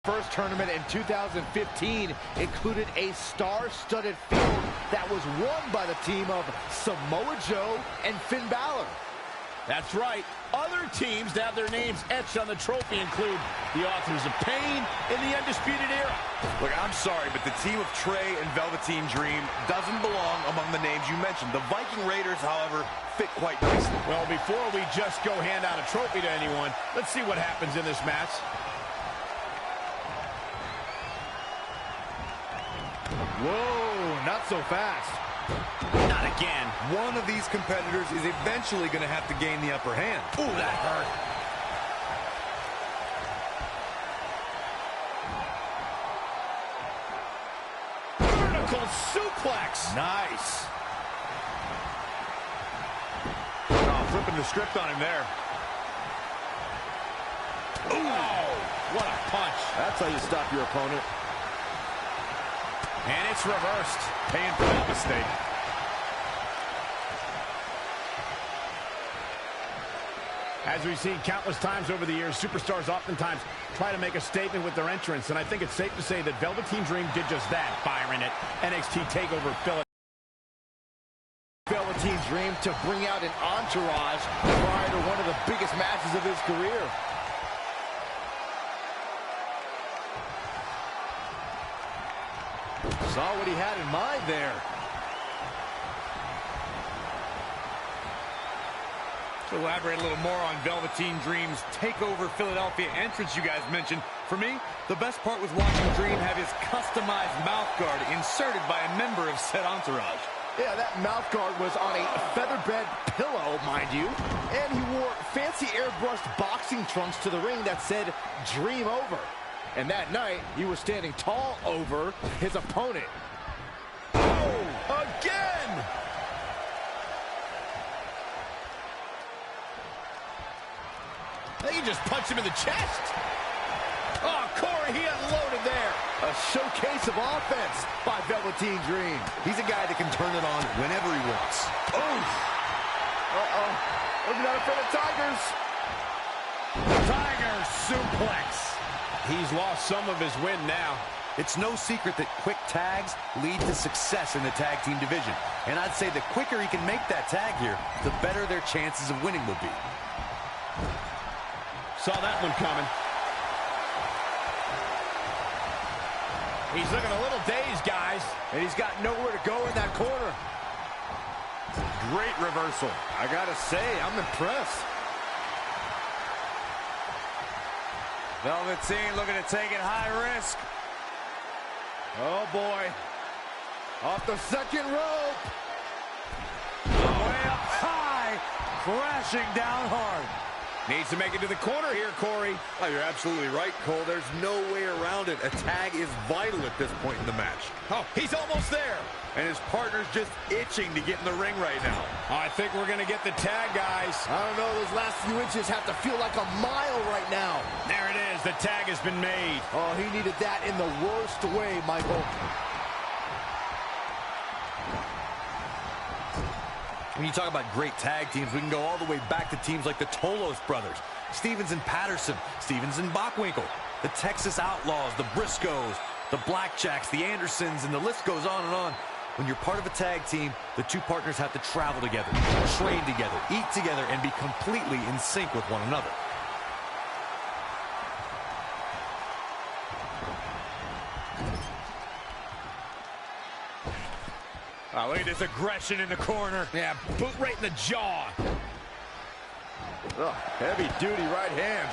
First tournament in 2015 included a star-studded field that was won by the team of Samoa Joe and Finn Balor. That's right. Other teams that have their names etched on the trophy include the Authors of Pain and the Undisputed Era. Look, I'm sorry, but the team of Trey and Velveteen Dream doesn't belong among the names you mentioned. The Viking Raiders, however, fit quite nicely. Well, before we just go hand out a trophy to anyone, let's see what happens in this match. Whoa, not so fast. Not again. One of these competitors is eventually going to have to gain the upper hand. Ooh, that hurt. Vertical suplex. Nice. Oh, flipping the script on him there. Ooh, what a punch. That's how you stop your opponent. And it's reversed. Paying for that mistake. As we've seen countless times over the years, superstars oftentimes try to make a statement with their entrance, and I think it's safe to say that Velveteen Dream did just that, Byron, at NXT TakeOver Philadelphia. Velveteen Dream to bring out an entourage prior to one of the biggest matches of his career. Saw what he had in mind there. To elaborate a little more on Velveteen Dream's TakeOver Philadelphia entrance you guys mentioned, for me, the best part was watching Dream have his customized mouth guard inserted by a member of said entourage. Yeah, that mouth guard was on a featherbed pillow, mind you, and he wore fancy airbrushed boxing trunks to the ring that said Dream Over. And that night, he was standing tall over his opponent. Oh, again! I think he just punched him in the chest. Oh, Corey, he unloaded there. A showcase of offense by Velveteen Dream. He's a guy that can turn it on whenever he wants. Oh! Uh-oh. I'm not afraid of tigers. Tiger suplex. He's lost some of his wind now. It's no secret that quick tags lead to success in the tag team division. And I'd say the quicker he can make that tag here, the better their chances of winning will be. Saw that one coming. He's looking a little dazed, guys. And he's got nowhere to go in that corner. Great reversal. I gotta say, I'm impressed. Velveteen looking to take it high risk. Oh, boy. Off the second rope. Way up high. Crashing down hard. Needs to make it to the corner here, Corey. Oh, you're absolutely right, Cole. There's no way around it. A tag is vital at this point in the match. Oh, he's almost there. And his partner's just itching to get in the ring right now. I think we're going to get the tag, guys. I don't know. Those last few inches have to feel like a mile right now. There it is. The tag has been made. Oh, he needed that in the worst way, Michael. When you talk about great tag teams, we can go all the way back to teams like the Tolos brothers, Stevens and Patterson, Stevens and Bockwinkel, the Texas Outlaws, the Briscoes, the Blackjacks, the Andersons, and the list goes on and on. When you're part of a tag team, the two partners have to travel together, train together, eat together, and be completely in sync with one another. Oh, look at this aggression in the corner. Yeah, boot right in the jaw. Oh, heavy-duty right hand.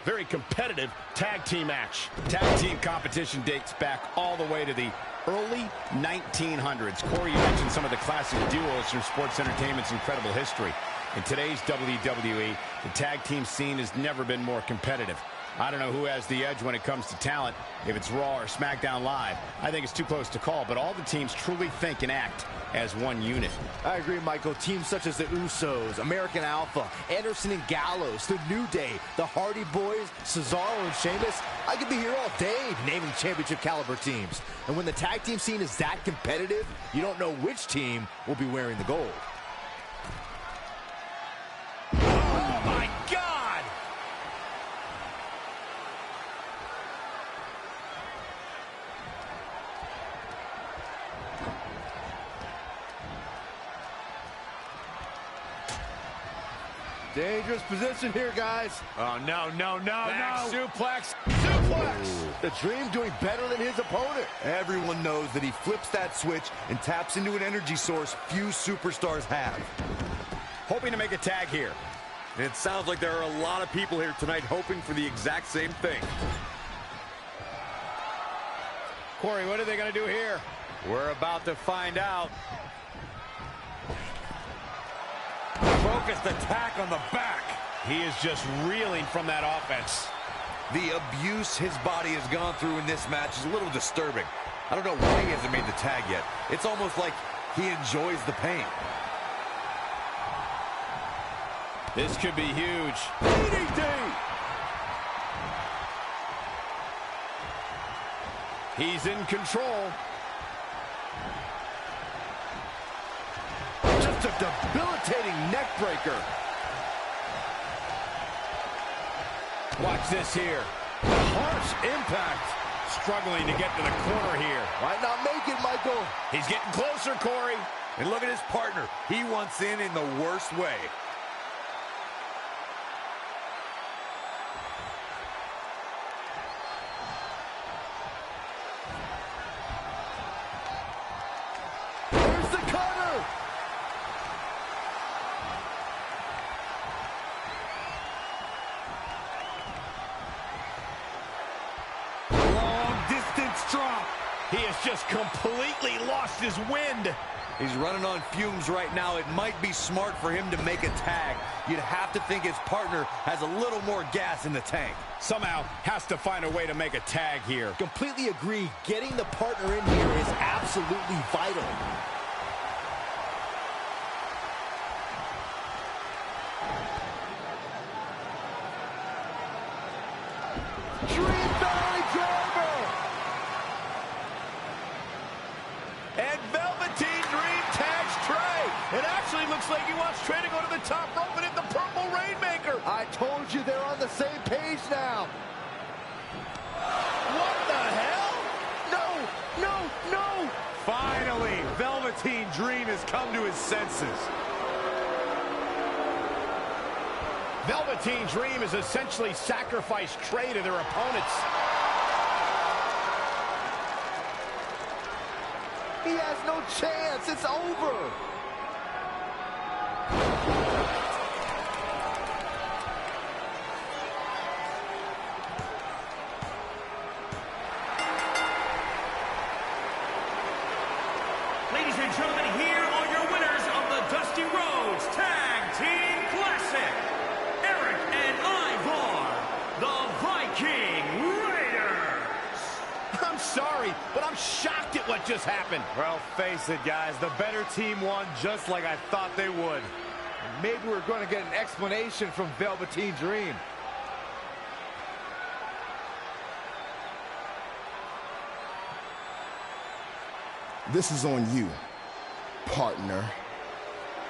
Very competitive tag team match. Tag team competition dates back all the way to the early 1900s. Corey, you mentioned some of the classic duos from sports entertainment's incredible history. In today's WWE, the tag team scene has never been more competitive. I don't know who has the edge when it comes to talent, if it's Raw or SmackDown Live. I think it's too close to call, but all the teams truly think and act as one unit. I agree, Michael. Teams such as the Usos, American Alpha, Anderson and Gallows, The New Day, the Hardy Boys, Cesaro and Sheamus. I could be here all day naming championship caliber teams. And when the tag team scene is that competitive, you don't know which team will be wearing the gold. Oh, my God! Dangerous position here, guys. Oh, no, no, no, Back no. suplex. Suplex. The Dream doing better than his opponent. Everyone knows that he flips that switch and taps into an energy source few superstars have. Hoping to make a tag here. It sounds like there are a lot of people here tonight hoping for the exact same thing. Corey, what are they going to do here? We're about to find out. Focused attack on the back. He is just reeling from that offense. The abuse his body has gone through in this match is a little disturbing. I don't know why he hasn't made the tag yet. It's almost like he enjoys the pain. This could be huge. DDT! He's in control. Just a debilitating neck breaker. Watch this here. Harsh impact. Struggling to get to the corner here. Might not make it, Michael. He's getting closer, Corey. And look at his partner. He wants in the worst way. Here's the cutter. Long distance drop. He has just completely lost his wind. He's running on fumes right now. It might be smart for him to make a tag. You'd have to think his partner has a little more gas in the tank. Somehow has to find a way to make a tag here. Completely agree. Getting the partner in here is absolutely vital. Dream Valley Driver! And Velveteen Dream tags Trey. It actually looks like he wants Trey to go to the top rope and hit the Purple Rainmaker. I told you they're on the same page now. What the hell? No, no, no! Finally, Velveteen Dream has come to his senses. Velveteen Dream has essentially sacrificed Trey to their opponents. He has no chance. It's over. Ladies and gentlemen, here are your winners of the Dusty Rhodes Tag Team Classic. Eric and Ivar, the Viking Raiders. I'm sorry, but I'm shocked at what just happened. Well, face it, guys. The better team won just like I thought they would. Maybe we're going to get an explanation from Velveteen Dream. This is on you, partner.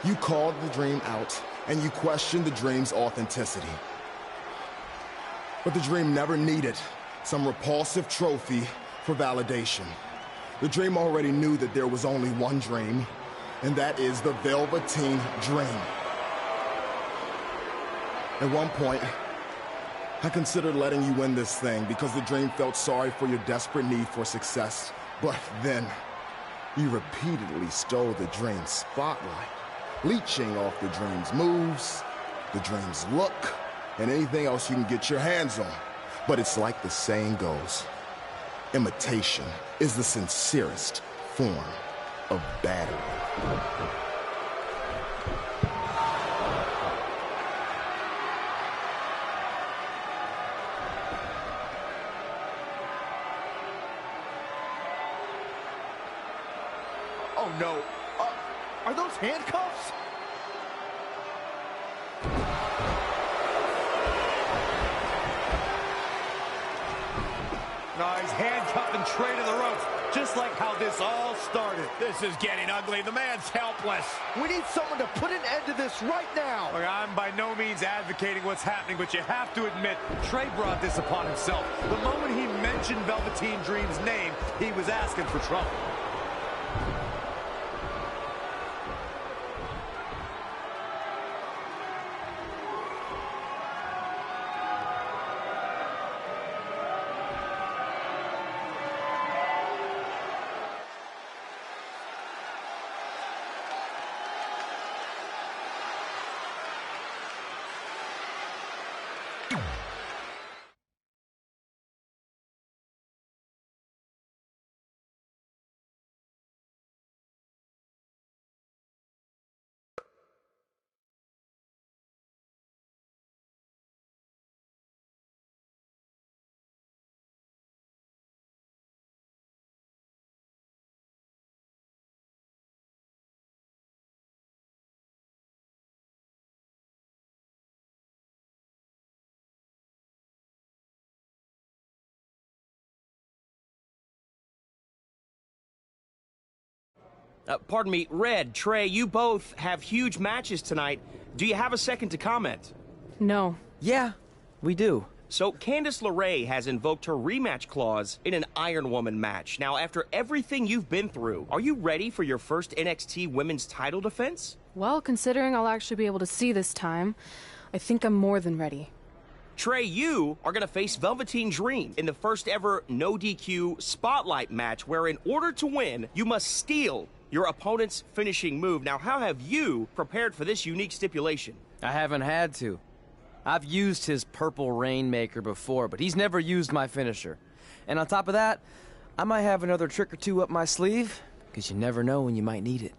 You called the Dream out, and you questioned the Dream's authenticity. But the Dream never needed some repulsive trophy for validation. The Dream already knew that there was only one Dream, and that is the Velveteen Dream. At one point, I considered letting you win this thing because the Dream felt sorry for your desperate need for success. But then, you repeatedly stole the Dream's spotlight, leeching off the Dream's moves, the Dream's look, and anything else you can get your hands on. But it's like the saying goes, imitation is the sincerest form of battery. Oh, no. Are those handcuffs? No, he's handcuffing Trey to the ropes, just like how this all started. This is getting ugly. The man's helpless. We need someone to put an end to this right now. Look, I'm by no means advocating what's happening, but you have to admit, Trey brought this upon himself. The moment he mentioned Velveteen Dream's name, he was asking for trouble. Pardon me, Red, Trey, you both have huge matches tonight. Do you have a second to comment? No. Yeah, we do. So, Candice LeRae has invoked her rematch clause in an Iron Woman match. Now, after everything you've been through, are you ready for your first NXT Women's title defense? Well, considering I'll actually be able to see this time, I think I'm more than ready. Trey, you are going to face Velveteen Dream in the first ever no DQ spotlight match, where in order to win, you must steal your opponent's finishing move. Now, how have you prepared for this unique stipulation? I haven't had to. I've used his Purple Rainmaker before, but he's never used my finisher. And on top of that, I might have another trick or two up my sleeve, because you never know when you might need it.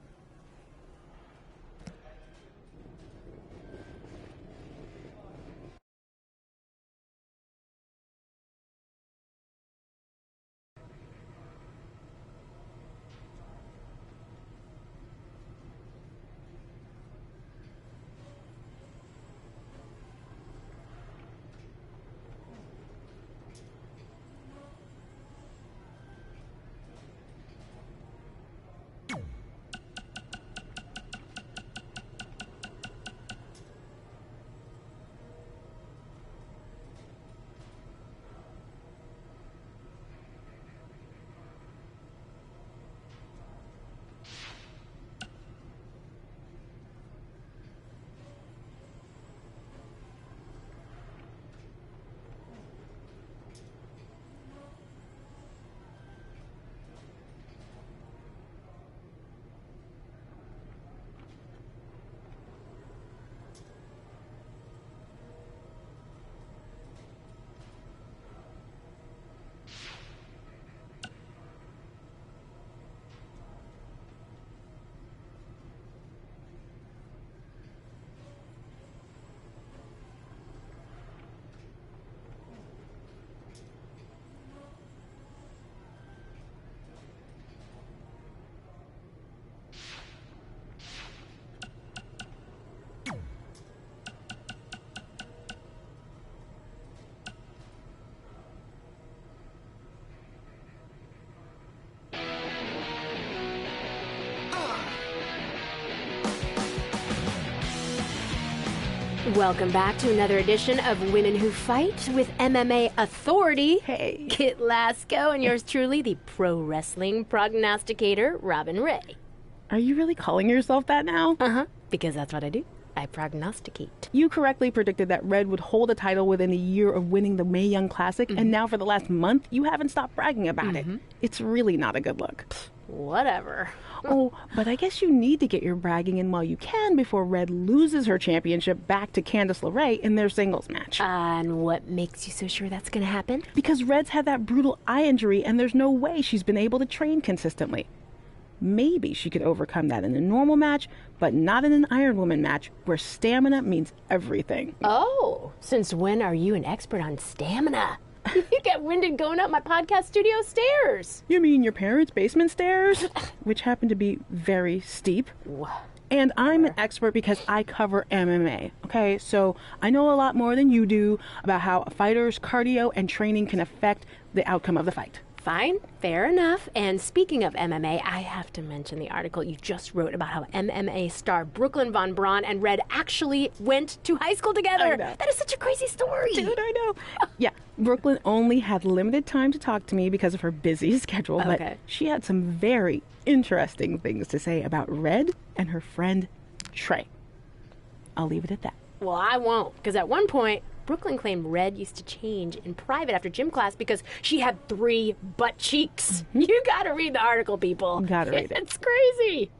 Welcome back to another edition of Women Who Fight with MMA Authority. Hey, Kit Lasco, and yours truly, the pro wrestling prognosticator, Robin Ray. Are you really calling yourself that now? Uh-huh, because that's what I do. I prognosticate. You correctly predicted that Red would hold a title within a year of winning the Mae Young Classic, and now for the last month, you haven't stopped bragging about it. It's really not a good look. Whatever. Oh, but I guess you need to get your bragging in while you can before Red loses her championship back to Candice LeRae in their singles match. And what makes you so sure that's going to happen? Because Red's had that brutal eye injury, and there's no way she's been able to train consistently. Maybe she could overcome that in a normal match, but not in an Iron Woman match where stamina means everything. Oh, since when are you an expert on stamina? You get winded going up my podcast studio stairs. You mean your parents' basement stairs? Which happen to be very steep. And I'm an expert because I cover MMA, okay? So I know a lot more than you do about how a fighter's cardio and training can affect the outcome of the fight. Fine, fair enough. And speaking of MMA, I have to mention the article you just wrote about how MMA star Brooklyn Von Braun and Red actually went to high school together. That is such a crazy story. Dude, I know. Yeah, Brooklyn only had limited time to talk to me because of her busy schedule, but she had some very interesting things to say about Red and her friend Trey. I'll leave it at that. Well, I won't, because at one point, Brooklyn claimed Red used to change in private after gym class because she had 3 butt cheeks. You gotta read the article, people. Gotta read it. It's crazy.